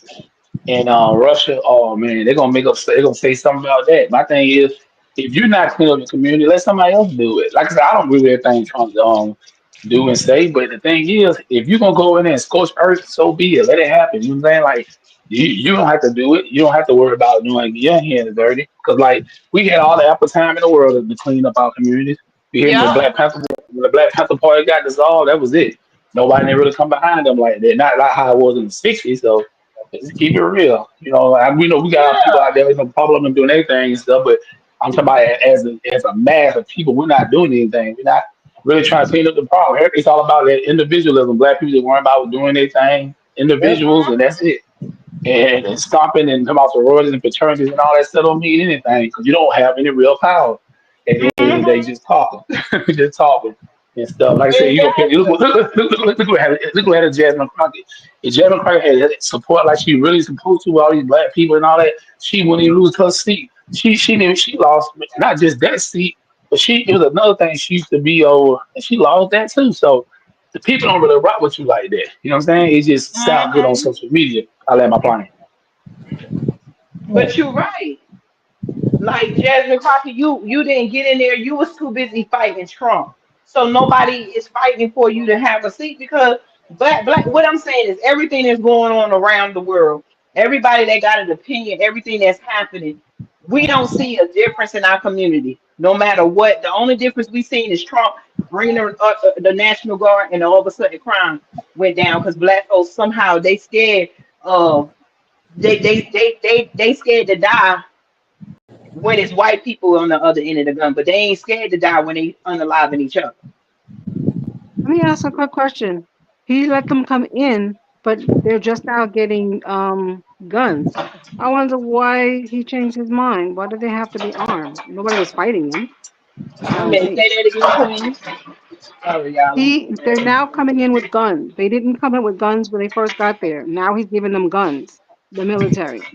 and Russia, oh man, they're gonna make up. They're gonna say something about that. My thing is, if you're not clean up the community, let somebody else do it. Like I said, I don't agree with everything Trump do and say, but the thing is, if you're gonna go in there and scorch earth, so be it. Let it happen. You know what I'm saying? Like you don't have to do it. You don't have to worry about doing your hands dirty. Because like we had all the apple time in the world to clean up our communities. You hear me? Yeah. When the Black Panther Party got dissolved, that was it. Nobody didn't really come behind them like that. Not like how it was in the '60s. So let's keep it real. We know we got people Yeah. out there, problem and doing anything and stuff, but I'm talking about as a mass of people, we're not doing anything. We're not really trying to clean up the problem. It's all about that individualism. Black people that worry about doing their thing, individuals, and that's it. And stomping and come out sororities and fraternities and all that stuff don't mean anything because you don't have any real power. At the end of the day, Mm-hmm. just talking, just talking and stuff. Like I said, Exactly. look what happened to Jasmine Crockett. If Jasmine Crockett had support like she really supposed to with all these black people and all that, she wouldn't even lose her seat. She lost not just that seat, but it was another thing she used to be over, and she lost that too. So the people don't really rock with you like that. You know what I'm saying? It just sounds good on Mm-hmm. social media. I let my plane. But you're right. Like Jasmine Crockett, you didn't get in there. You was too busy fighting Trump. So nobody is fighting for you to have a seat because black. What I'm saying is everything that's going on around the world. Everybody that got an opinion, everything that's happening, we don't see a difference in our community. No matter what, the only difference we seen is Trump bringing the National Guard, and all of a sudden crime went down because black folks somehow they scared of they scared to die when it's white people on the other end of the gun, but they ain't scared to die when they unaliving each other. Let me ask a quick question. He let them come in, but they're just now getting guns. I wonder why he changed his mind. Why did they have to be armed? Nobody was fighting him. I I don't mean, say think. that again, please. Sorry, y'all. They're now coming in with guns. They didn't come in with guns when they first got there. Now he's giving them guns, the military.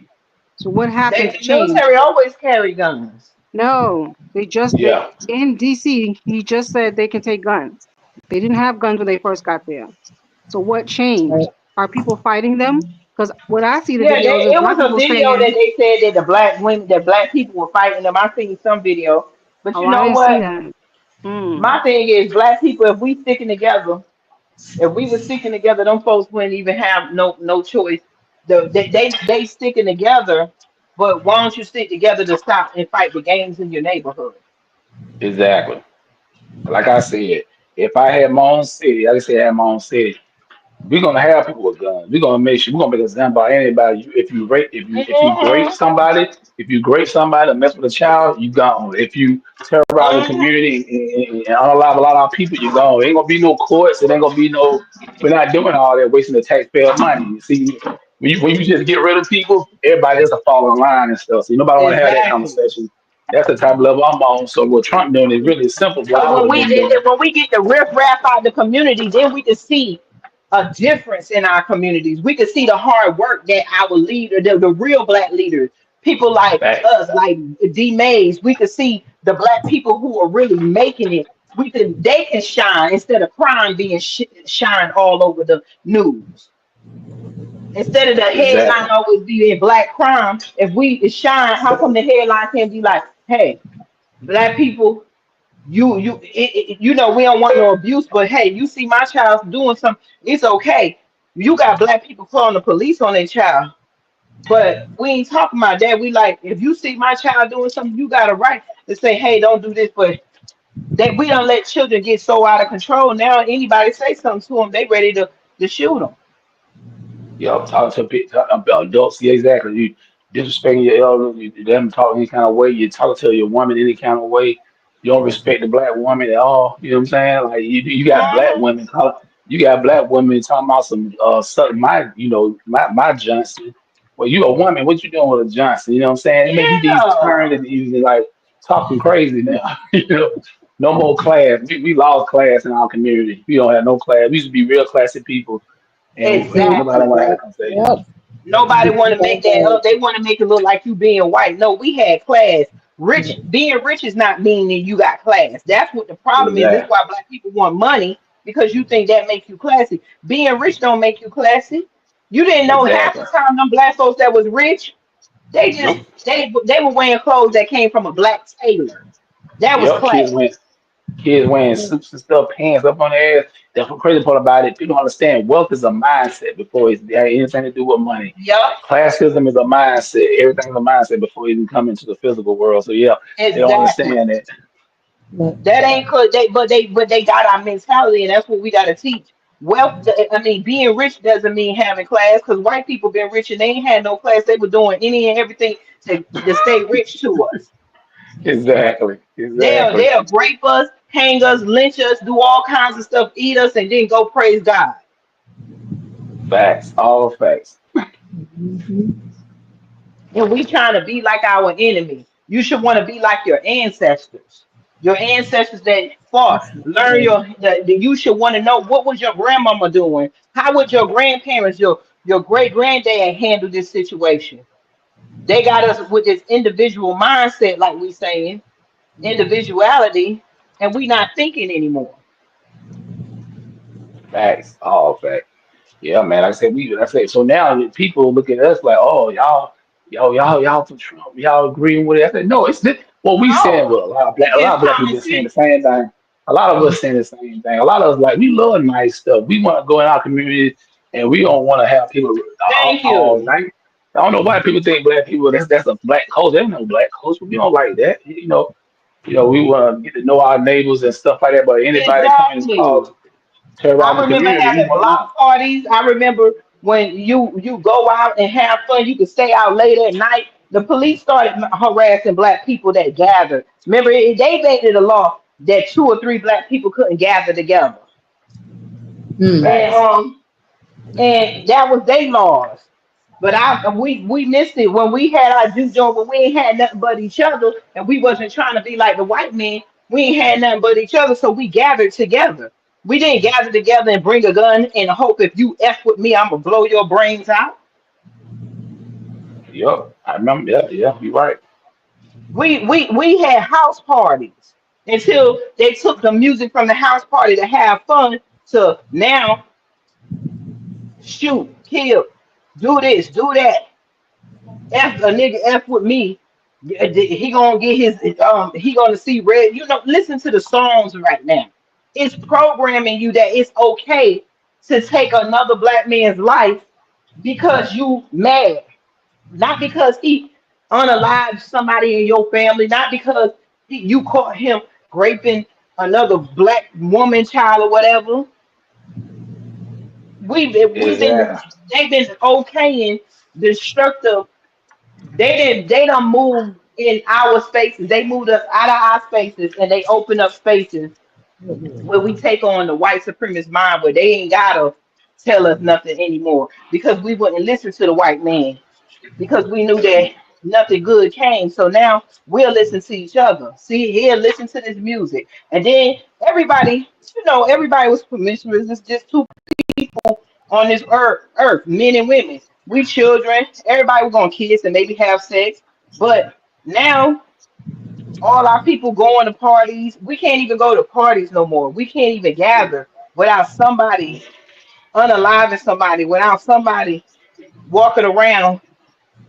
So what happened to The change? military always carry guns. No, they Yeah, in DC. He just said they can take guns. They didn't have guns when they first got there. So what changed? Are people fighting them? Because when I see the Yeah, videos, there's it black was a people video that saying, they said that the black women, that black people were fighting them. I seen some video, but "Oh, you I know didn't see what? that." Hmm. My thing is, black people, if we sticking together, if we were sticking together, them folks wouldn't even have no choice. They sticking together, but why don't you stick together to stop and fight the gangs in your neighborhood? exactly. Like I said, if I had my own city, like I said, I had my own city. We're gonna have people with guns. We're gonna make an example of anybody. Hmm. If you grape somebody, or mess with a child, you gone. If you terrorize the Hmm. community and unalive a lot of our people, you gone. Ain't gonna be no courts. It ain't gonna be no. We're not doing all that, wasting the taxpayer money. You see, when you just get rid of people, everybody has to fall in line and stuff. So nobody want to have that Exactly. conversation. That's the type of level I'm on. So what Trump doing is really simple. What Because I would have been doing. when we get the riff raff out of the community, then we can see a difference in our communities. We can see the hard work that our leader, the real black leaders, people like Facts. us, like D Mays, we can see the black people who are really making it. They can shine instead of crime being shine all over the news. Instead of the headline Exactly. always being black crime, if we shine, how come the headline can't be like, hey, black people, we don't want no abuse, but hey, you see my child doing something, it's okay. You got black people calling the police on their child, but we ain't talking about that. We like, if you see my child doing something, you got a right to say, hey, don't do this. But That we don't let children get so out of control. Now anybody say something to them, they ready to shoot them. Yeah, talking to about adults. Yeah, exactly. You disrespecting your elders. You let them talk any kind of way. You talk to your woman any kind of way. You don't respect the black woman at all. You know what I'm saying? Like you got black Mhm. women. You got black women talking about some something. My Johnson. Well, you a woman. What you doing with a Johnson? You know what I'm saying? It may be these Yeah, turns and even like talking crazy now. You know, no more class. We lost class in our community. We don't have no class. We used to be real classy people, and nobody exactly. want to have a conversation. Yep. Nobody want to make that up. They want to make it look like you being white. No, we had class. Rich, being rich is not meaning you got class. That's what the problem is. This is Exactly. why black people want money because you think that makes you classy. Being rich don't make you classy. You didn't know half Exactly. the time them black folks that was rich, they just Yep. they were wearing clothes that came from a black tailor. That was Yep. class. Kids wearing suits and stuff, pants up on their ass. That's the crazy part about it. People don't understand wealth is a mindset before it's got anything to do with money. Yup, Classism is a mindset. Everything's a mindset before you even come into the physical world. So yeah, they don't exactly. understand that. That ain't cause they got our mentality, and that's what we gotta teach. Wealth, I mean, being rich doesn't mean having class. Cause white people been rich and they ain't had no class. They were doing any and everything to stay rich to us. Exactly. They'll Exactly. they'll grape us, hang us, lynch us, do all kinds of stuff, eat us, and then go praise God. Facts. All facts. And we trying to be like our enemy. You should want to be like your ancestors. Your ancestors that fought. Learn you should want to know what was your grandmama doing? How would your grandparents, your great granddad handle this situation? They got us with this individual mindset, like we saying, individuality, and we not thinking anymore. Facts. All facts. Yeah, man. Like I said, we. Like I said, so now people look at us like, oh, y'all for Trump. Y'all agreeing with it. I said, no, it's this. What we saying. No, Well, it's a lot just of black people common been saying the sense. same thing. A lot of us saying the same thing. A lot of us like we love nice stuff. We want to go in our community, and we don't want to have people Thank all you. night. I don't know why people think black people. That's a black culture. Ain't no black culture. We don't like that. We want to get to know our neighbors and stuff like that. But anybody coming and Exactly. cause terrorize I the remember community, we having want them block out. parties. I remember when you go out and have fun, you could stay out late at night. The police started harassing black people that gathered. Remember, they made it a law that two or three black people couldn't gather together, and Facts. that was their laws. But we missed it when we had our juke joint when we ain't had nothing but each other, and we wasn't trying to be like the white men. We ain't had nothing but each other, so we gathered together. We didn't gather together and bring a gun and hope if you f with me, I'm gonna blow your brains out. Yep, I remember. Yeah, yeah, you're right. We had house parties until they took the music from the house party to have fun. To now shoot, kill, do this, do that. F a nigga F with me, he gonna get his he gonna see red. Listen to the songs right now. It's programming you that it's okay to take another black man's life because you mad, not because he unalived somebody in your family, not because you caught him raping another black woman, child, or whatever. We've been Exactly. they've been okaying destructive. They don't move in our spaces. They moved us out of our spaces and they open up spaces where we take on the white supremacist mind where they ain't gotta tell us nothing anymore because we wouldn't listen to the white man because we knew that nothing good came. So now we'll listen to each other. See here, listen to this music. And then everybody, everybody was promiscuous. It's just two people on this earth, men and women. We children, everybody was gonna kiss and maybe have sex. But now all our people going to parties. We can't even go to parties no more. We can't even gather without somebody unaliving somebody, without somebody walking around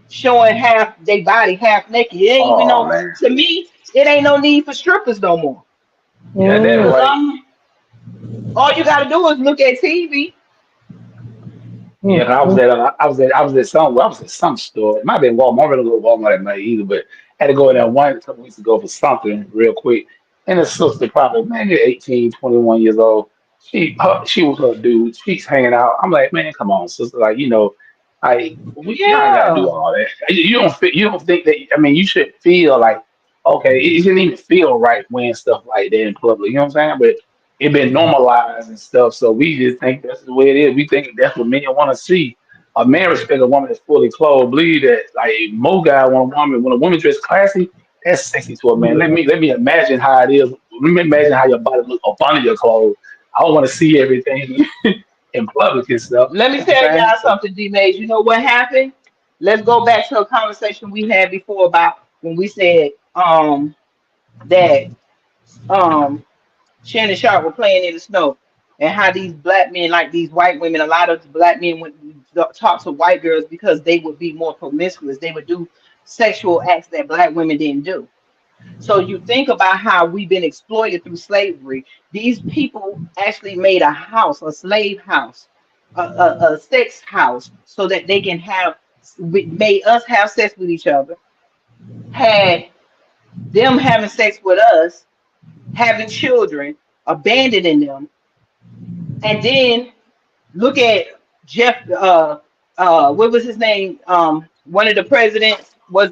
showing half their body half naked. It ain't even Oh no man. to me, it ain't no need for strippers no more. Yeah, that's Cause right. all you gotta do is look at TV. Yeah, 'cause I was at some store. It might have been Walmart. I don't really go to Walmart at night either, but I had to go in there one a couple weeks ago for something real quick. And the sister probably, man, they're 18, 21 years old. She was her dude. She's hanging out. I'm like, man, come on, sister. Like, y'all ain't gotta do Yeah. all that. You don't think that, I mean, you should feel like, okay, it shouldn't even feel right wearing stuff like that in public. You know what I'm saying? But it been normalized and stuff. So we just think that's the way it is. We think that's what men want to see. A man respect a woman that's fully clothed. Believe that, like, most guys want a woman, when a woman dressed classy, that's sexy to a man. Let me imagine how it is. Let me imagine how your body look up under your clothes. I want to see everything in public and stuff. Let me You know what tell I'm saying? y'all So, something, D Mays. You know what happened? Let's go back to a conversation we had before about when we said that um Shannon Sharp were playing in the snow, and how these black men, like these white women, a lot of black men would talk to white girls because they would be more promiscuous. They would do sexual acts that black women didn't do. So you think about how we've been exploited through slavery. These people actually made a house, a slave house, a sex house, so that they can have made us have sex with each other, had them having sex with us, having children, abandoning them, and then look at Jeff. What was his name? One of the presidents was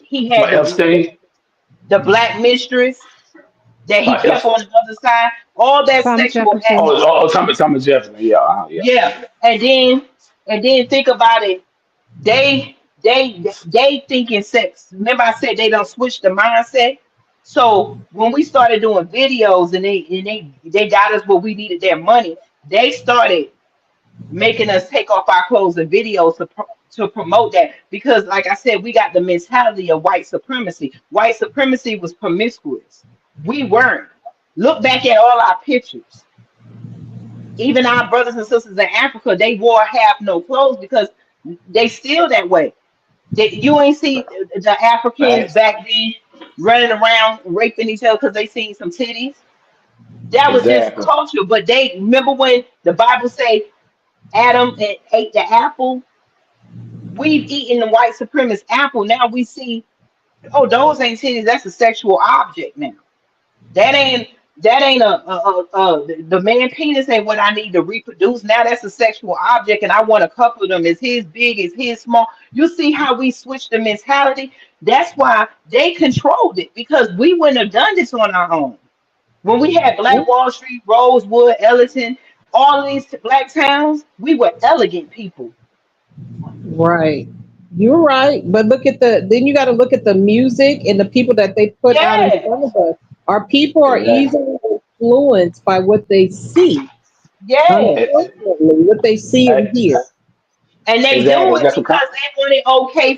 he had like Epstein, the black mistress that he like kept Epstein. on the other side. All that Thomas sexual Jefferson. acts. Thomas Jefferson. Yeah, yeah. Yeah, and then think about it. They thinking sex. Remember, I said they don't switch the mindset. So when we started doing videos and they got us what we needed their money, they started making us take off our clothes and videos to promote that because, like I said, we got the mentality of white supremacy. White supremacy was promiscuous. We weren't. Look back at all our pictures. Even our brothers and sisters in Africa, they wore half no clothes because they still that way. You ain't see the Africans Facts. back then running around raping each other because they seen some titties. That was just Exactly. culture. But they remember when the Bible say Adam ate the apple. We've eaten the white supremacist apple. Now we see, oh, those ain't titties. That's a sexual object now. That ain't the man penis ain't what I need to reproduce. Now that's a sexual object, and I want to couple them. Is his big? Is his small? You see how we switched the mentality? That's why they controlled it because we wouldn't have done this on our own. When we had Black Wall Street, Rosewood, Ellington, all of these black towns, we were elegant people. Right. You're right. But then you got to look at the music and the people that they put out in Yes, front of us. Our people are Exactly. easily influenced by what they see, yes. Eh, unfortunately, what they see and eh, hear. And they do Exactly. it That's what. because they wanted okay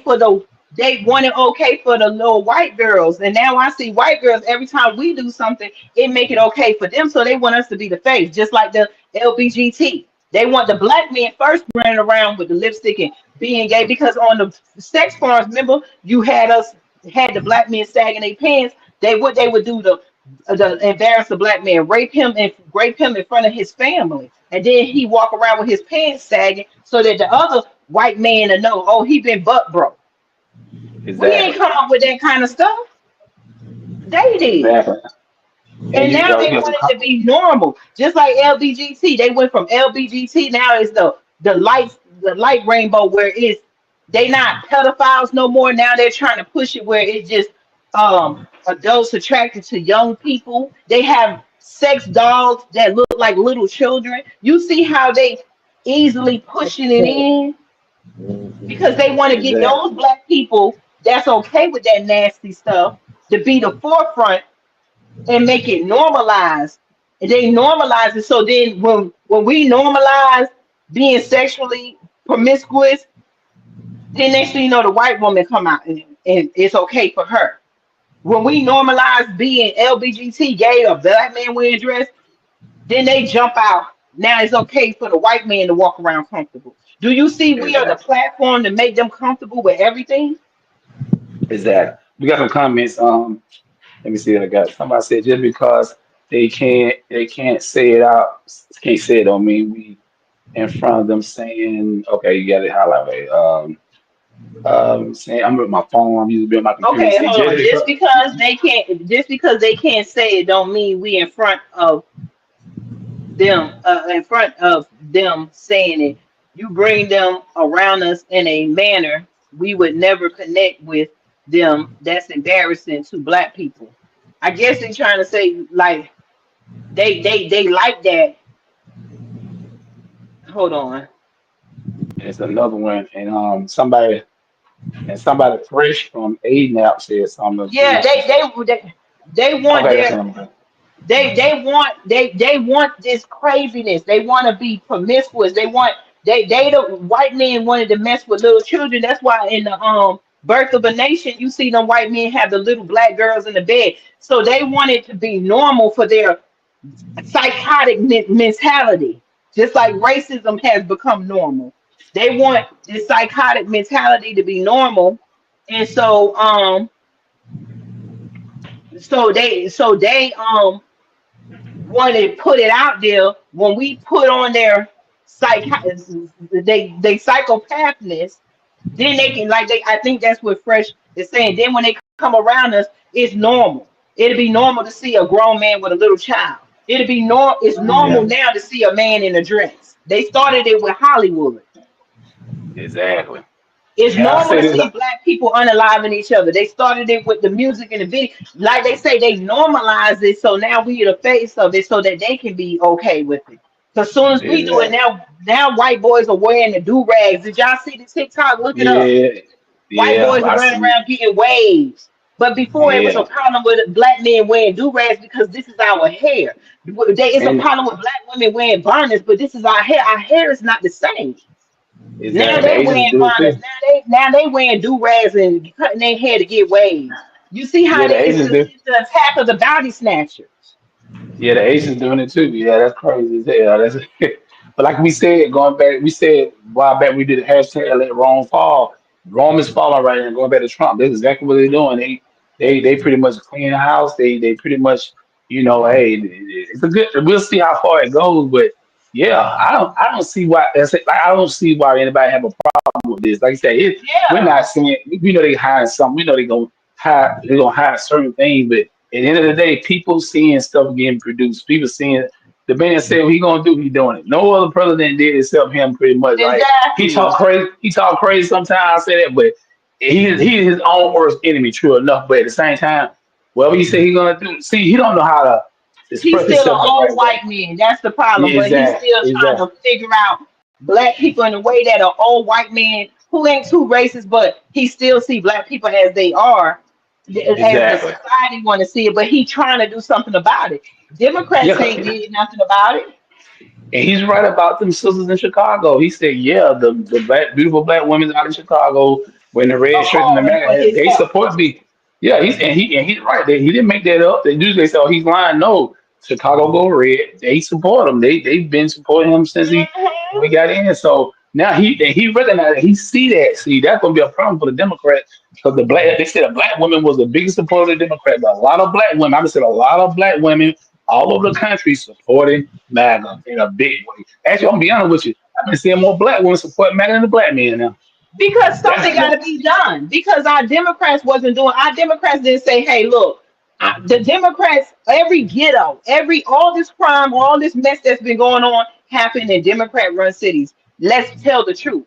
for the little white girls. And now I see white girls every time we do something, it make it okay for them. So they want us to be the face, just like the LBGT. They want the black men first running around with the lipstick and being gay because on the sex forums, remember, you had the black men sagging their pants. What they would do the embarrass the black man, rape him in front of his family, and then he walk around with his pants sagging so that the other white man to know, oh, he been butt broke. We ain't Exactly. come up with that kind of stuff. They did. Exactly. And And now you they got some. want it to be normal. Just like LBGT. They went from LBGT, now it's the light rainbow where it's they not pedophiles no more. Now they're trying to push it where it's just adults attracted to young people. They have sex dolls that look like little children. You see how they easily pushing it in because they want to get Exactly. those black people that's okay with that nasty stuff to be the forefront and make it normalized. And they normalize it. So then when we normalize being sexually promiscuous, then next thing you know, the white woman come out and it's okay for her. When we normalize being LBGT gay or black man wearing a dress, then they jump out. Now it's okay for the white man to walk around comfortable. Do you see we are the Exactly. platform to make them comfortable with everything? Exactly. We got some comments. Let me see what I got. Somebody said just because they can't say it out, can't say it don't mean we in front of them saying, okay, you got it highlighted. Saying I'm with my phone. I'm using my computer. Okay, See, hold just on. Just because. because they can't, say it, don't mean we in front of them saying it. You bring them around us in a manner we would never connect with them. That's embarrassing to black people. I guess they're trying to say like they like that. Hold on. It's another one, and somebody fresh from A said something. Let's Yeah, see. they want Okay, that's their him. they want this craziness. They want to be promiscuous. They the white men wanted to mess with little children. That's why in the Birth of a Nation, you see them white men have the little black girls in the bed. So they want it to be normal for their psychotic mentality, just like racism has become normal. They want this psychotic mentality to be normal, and so they want to put it out there. When we put on their psych they psychopathness, then they can like they I think that's what Fresh is saying. Then when they come around us, it's normal. It'll be normal to see a grown man with a little child. It's normal Yeah, now to see a man in a dress. They started it with Hollywood. exactly. It's And I normal say to this. see black people unaliving each other. They started it with the music and the video. Like they say, they normalize it. So now we the face of it so that they can be okay with it. Because soon as we do it Exactly. now white boys are wearing the do rags. Did y'all see the TikTok? Look it up. Yeah, White yeah. boys are I running see. around getting waves. But before it was a Yeah, problem with black men wearing do rags because this is our hair. It's a and problem with black women wearing bonnets, but this is our hair. Our hair is not the same. Now exactly. The they Asians wearing do it bonnets. too. Now they wearing do rags and cutting their hair to get waves. You see how Yeah, the it's Asians the, do. it's the attack of the body snatchers. Yeah, the Asians doing it too. Yeah, that's crazy as hell. That's but like we said, going back, we said a while back we did a hashtag let Rome fall. Rome is falling right now. Going back to Trump, that's exactly what they're doing. They pretty much clean the house. They pretty much hey, it's a good. We'll see how far it goes, but yeah, I don't see why. Like I don't see why anybody have a problem with this. Like I said, we're Yeah. not saying we know they hiding something. We know they're gonna hide certain things, but at the end of the day, people seeing stuff getting produced. People seeing the man said what he gonna do, he doing it. No other president did except him. Pretty much, like he talk Exactly. crazy. He talk crazy sometimes. I say that, but he's his own worst enemy. True enough, but at the same time, whatever he say he gonna do, see, he don't know how to He's express still an himself the old right way. white man. That's the problem. Yeah, But he's exactly, still trying exactly, to figure out black people in a way that an old white man who ain't too racist, but he still see black people as they are, as the exactly. society want to see it. But he trying to do something about it. Democrats ain't Yeah, did nothing about it. and he's right about them sisters in Chicago. He said, yeah, the black, beautiful black women out in Chicago wearing the red A shirts and the calling for MAGA hat, his they help. support me. Yeah, he's right. He didn't make that up. They usually say, oh, he's lying. No, Chicago go red. They support him. They've been supporting him since Mhm. we got in. So now he recognized it. He see that. See, that's gonna be a problem for the Democrats because they said a black woman was the biggest supporter of the Democrat, but a lot of black women, I would say a lot of black women all over the country supporting MAGA in a big way. Actually, I'm gonna be honest with you. I've been seeing more black women support MAGA than the black men now. Because That's something got to be done. Because our Democrats didn't say, hey, look, the Democrats, every ghetto, all this crime, all this mess that's been going on happened in Democrat run cities. Let's tell the truth.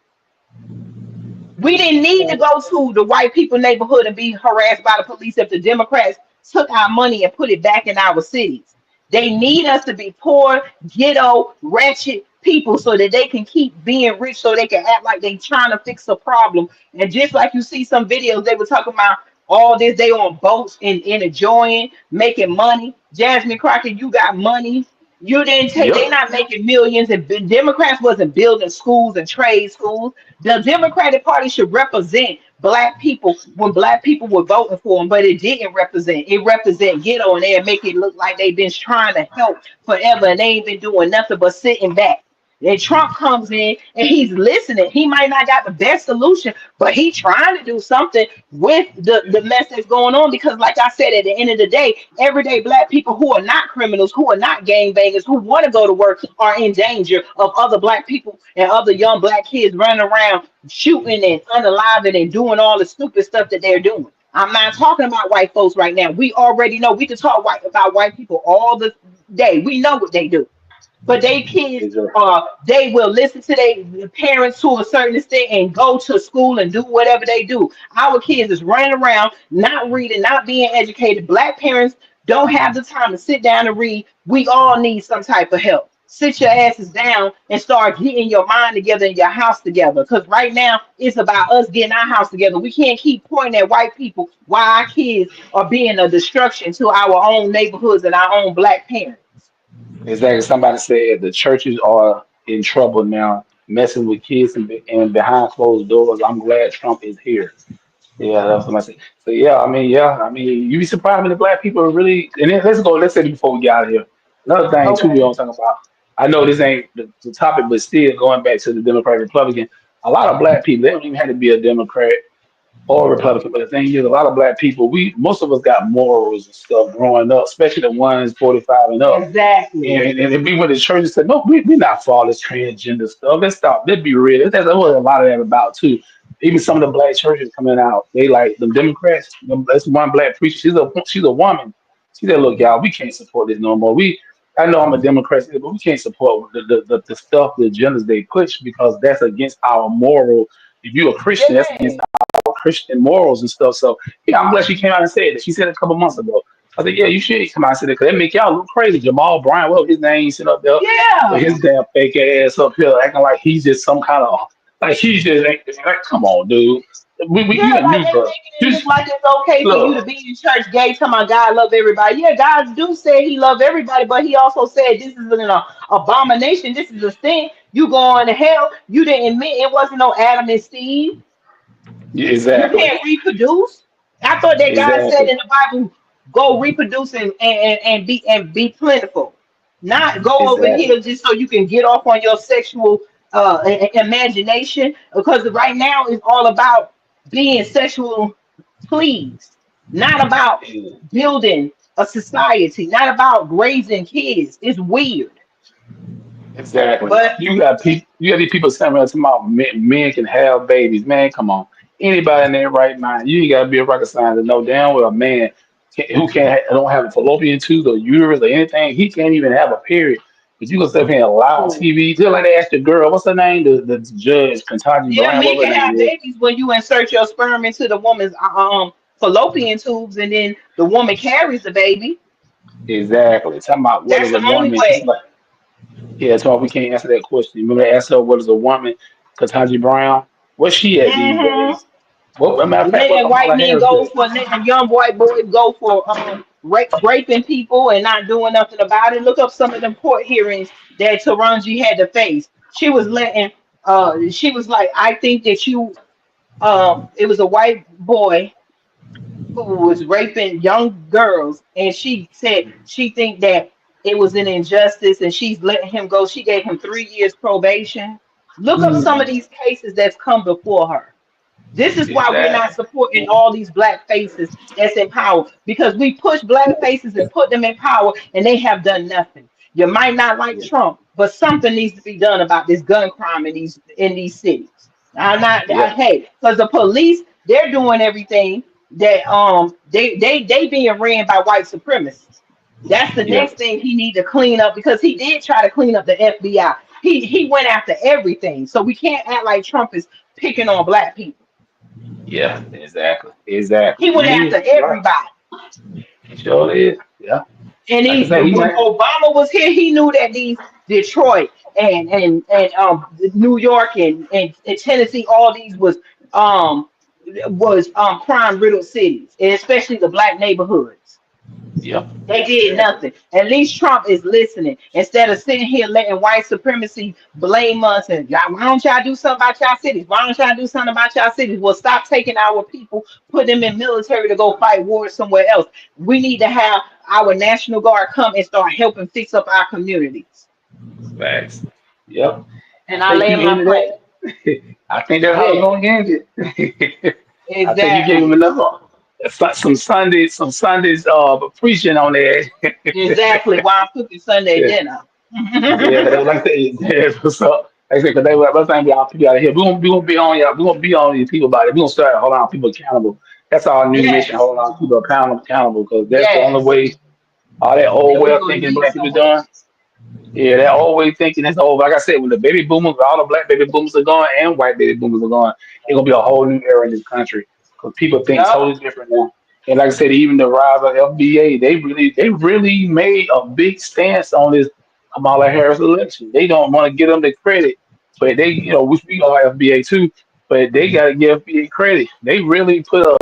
We didn't need to go to the white people neighborhood and be harassed by the police if the Democrats took our money and put it back in our cities. They need us to be poor, ghetto, wretched people so that they can keep being rich, so they can act like they trying to fix a problem. And just like you see some videos, they were talking about all this, they on boats and enjoying, making money. Jasmine Crockett, you got money. You didn't take, they Yep. not making millions, and Democrats wasn't building schools and trade schools. The Democratic Party should represent black people when black people were voting for them, but it didn't represent. It represent ghetto, and they make it look like they've been trying to help forever, and they ain't been doing nothing but sitting back. And Trump comes in and he's listening. He might not got the best solution, but he trying to do something with the mess that's going on. Because, like I said, at the end of the day, everyday black people who are not criminals, who are not gangbangers, who want to go to work, are in danger of other black people and other young black kids running around shooting and unaliving and doing all the stupid stuff that they're doing. I'm not talking about white folks right now. We already know we can talk about white people all the day. We know what they do. But they kids, they will listen to their parents to a certain extent and go to school and do whatever they do. Our kids is running around, not reading, not being educated. Black parents don't have the time to sit down and read. We all need some type of help. Sit your asses down and start getting your mind together and your house together. Because right now it's about us getting our house together. We can't keep pointing at white people while our kids are being a destruction to our own neighborhoods and our own black parents. Exactly. Somebody said the churches are in trouble now, messing with kids and behind closed doors. I'm glad Trump is here. Yeah, that's what I said. So yeah, I mean, you be surprised when the black people are really. And then let's go. Let's say this before we get out of here. Another thing too, we Okay. don't talk about. I know this ain't the topic, but still going back to the Democrat Republican. A lot of black people, they don't even have to be a Democrat or Republican. But the thing is, a lot of black people, most of us got morals and stuff growing up, especially the ones 45 and up. Exactly. And we went to church and said, no, we not for all this transgender stuff. Let's stop. Let's be real. That's what a lot of that about too. Even some of the black churches coming out, they like the Democrats. That's one black preacher. She's a woman. She said, look, y'all, we can't support this no more. I know I'm a Democrat, but we can't support the stuff, the agendas they push because that's against our moral. If you're a Christian, that's against Yeah. Christian morals and stuff. So yeah, I'm glad she came out and said that. She said it a couple months ago. I said, yeah, you should come out and say that because that make y'all look crazy. Jamal Bryant, well, his name sitting up there with Yeah. his damn fake ass up here, acting like he's just some kind of like he's just like, come on, dude. You Yeah, a like new they girl. making it look Just like it's okay for you to look, be in church gay. Tell my God love everybody. Yeah, God do say he love everybody, but he also said this is an abomination. This is a sin. You going to hell. You didn't admit it wasn't no Adam and Steve. yeah, You exactly, can't reproduce. I thought that God said exactly, in the Bible, go reproduce and be plentiful. Not go over exactly. here just so you can get off on your sexual imagination. Because right now it's all about being sexual pleased, not about building a society, not about raising kids. It's weird. Exactly. But You got these people saying around talking about men can have babies. Man, come on. Anybody in their right mind, you ain't gotta be a rocket scientist to know damn well a man who don't have a fallopian tube or uterus or anything, he can't even have a period. But you can sit here and allow TV, just like they asked the girl, what's her name? The judge, Kentucky yeah, Brown, men whatever can her name have is. babies when you insert your sperm into the woman's fallopian tubes, and then the woman carries the baby. Exactly. Talking about what That's is a the only woman. It's way. like, yeah, that's why we can't answer that question. Remember they asked her what is a woman, Kentucky Brown? Where's she at these Hmm. days? Well, as a matter of fact, what Letting white Kamala men Harris go at? for letting young white boys go for raping people and not doing nothing about it. Look up some of them court hearings that Taranji had to face. She was letting she was like, I think that you it was a white boy who was raping young girls, and she said she think that it was an injustice and she's letting him go. She gave him 3 years probation. Look up some of these cases that's come before her. This is why we're not Exactly. supporting all these black faces that's in power, because we push black faces and put them in power and they have done nothing. You might not like Trump, but something needs to be done about this gun crime in these cities. I'm not Yeah. hey, because the police, they're doing everything that they being ran by white supremacists. That's the Yeah. next thing he need to clean up, because he did try to clean up the FBI. He went after everything. So we can't act like Trump is picking on black people. Yeah. Exactly. Exactly. He went He is. after You're right. everybody. He sure is. Yeah. And Like I said, he when might. Obama was here, he knew that these Detroit and New York and Tennessee, all these was crime riddled cities, and especially the black neighborhoods. Yep. They did Exactly. nothing. At least Trump is listening instead of sitting here letting white supremacy blame us and why don't y'all do something about y'all cities? Why don't y'all do something about y'all cities? Well, stop taking our people, put them in military to go fight wars somewhere else. We need to have our National Guard come and start helping fix up our communities. Facts. Yep. And I I think you land my ended plane. that. I think that's how it's Yeah, going to end it. I think you gave him exactly. enough. Some Sundays preaching on there. Exactly why I'm cooking Sunday Yeah, dinner. yeah, 'cause they were like that. Yeah, so like I said, because they were, by the time y'all people out of here, we gonna be on y'all, we gonna be on these people about it. We gonna start holding on people accountable. That's our new mission, Yes, holding on people accountable, because that's the only yes. way. All that old That way we're of gonna thinking get black people somewhere. doing. Yeah, that old way of thinking is old. Like I said, when the baby boomers, all the black baby boomers are gone and white baby boomers are gone, it's gonna be a whole new era in this country because people think Yep. totally different now. And like I said, even the rise of FBA, they really made a big stance on this Kamala Harris election. They don't want to give them the credit, but they, which we are FBA too, but they got to give FBA credit. They really put a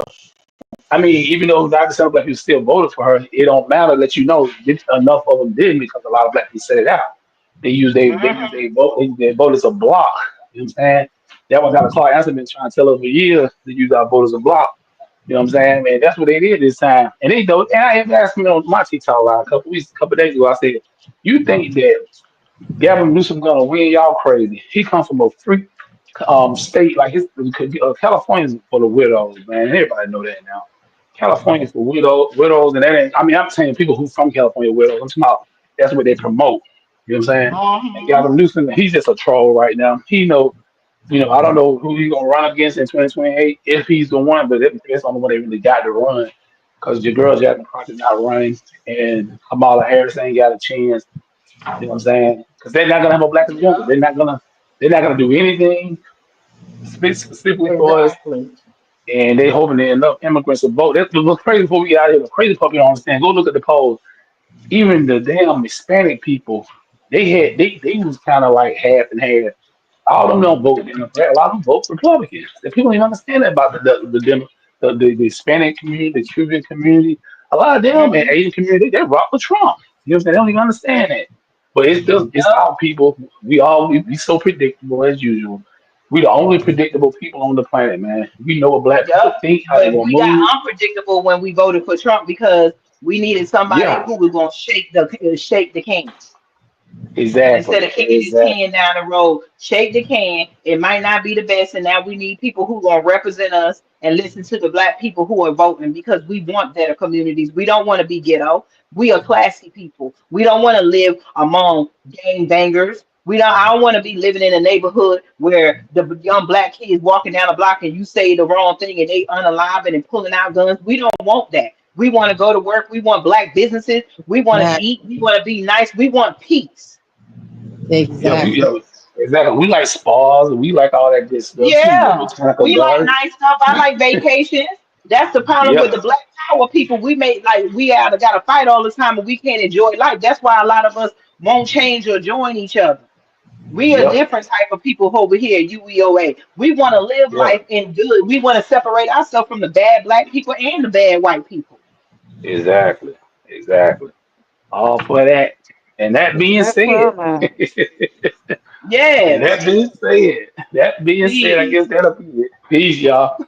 I mean, even though Dr. Sandra Black people still voted for her, it don't matter that enough of them didn't because a lot of black people said it out. They vote they vote as a block. You know what I'm saying? That was how the Clark Answer been trying to tell us for years to use our vote as a block. You know what I'm saying? Man, that's what they did this time. And they do and I even asked me on my TikTok live a couple days ago, I said, you think that Gavin Newsom gonna win y'all crazy? He comes from a free state like California's for the widows, man. Everybody know that now. California for widows, and that ain't. I mean, I'm saying people who from California widows. I'm talking about that's what they promote. You know what I'm saying? And Hmm. Gavin Newsom, he's just a troll right now. I don't know who he's gonna run against in 2028 if he's the one, but that's the only one they really got to run because your girl Jasmine Crockett not running, and Kamala Harris ain't got a chance. You know what I'm saying? Because they're not gonna have a black agenda. Yep. They're not gonna do anything specifically for us, Exactly. and they hoping that enough immigrants will vote. That's what's crazy before we get out of here. The crazy part you don't understand. Go look at the polls. Even the damn Hispanic people, they was kind of like half and half. All of them don't vote Democrat. A lot of them vote Republican. The people don't even understand that about the Hispanic community, the Cuban community. A lot of them and Hmm. Asian community, they rock with Trump. You know what I'm saying? They don't even understand that. But it's Yep. our people. We so predictable as usual. We the only predictable people on the planet, man. We know what black people Yep. think, how they But gonna we got move. unpredictable when we voted for Trump because we needed somebody Yeah, who was gonna shake the can. Instead exactly, of kicking this exactly. can down the road, shake the can. It might not be the best, and now we need people who gonna represent us and listen to the black people who are voting because we want better communities. We don't want to be ghetto. We are classy people. We don't want to live among gang bangers. We don't. I don't want to be living in a neighborhood where the young black kids walking down the block and you say the wrong thing and they unaliving and pulling out guns. We don't want that. We want to go to work. We want black businesses. We want to Exactly. eat. We want to be nice. We want peace. Yeah, Exactly. exactly. We like spas. We like all that good stuff too. The Yeah, botanical we like garden. nice stuff. I like vacations. That's the problem with Yep. the black power people. We make like we out got to fight all the time, and we can't enjoy life. That's why a lot of us won't change or join each other. We are Yep. different type of people over here. UEOA. We want to live Yep. life in good. We want to separate ourselves from the bad black people and the bad white people. Exactly. Exactly. All for that. And that being That's where said, I'm at. and Yes, that being said, I peace. guess that'll be it. Peace, y'all.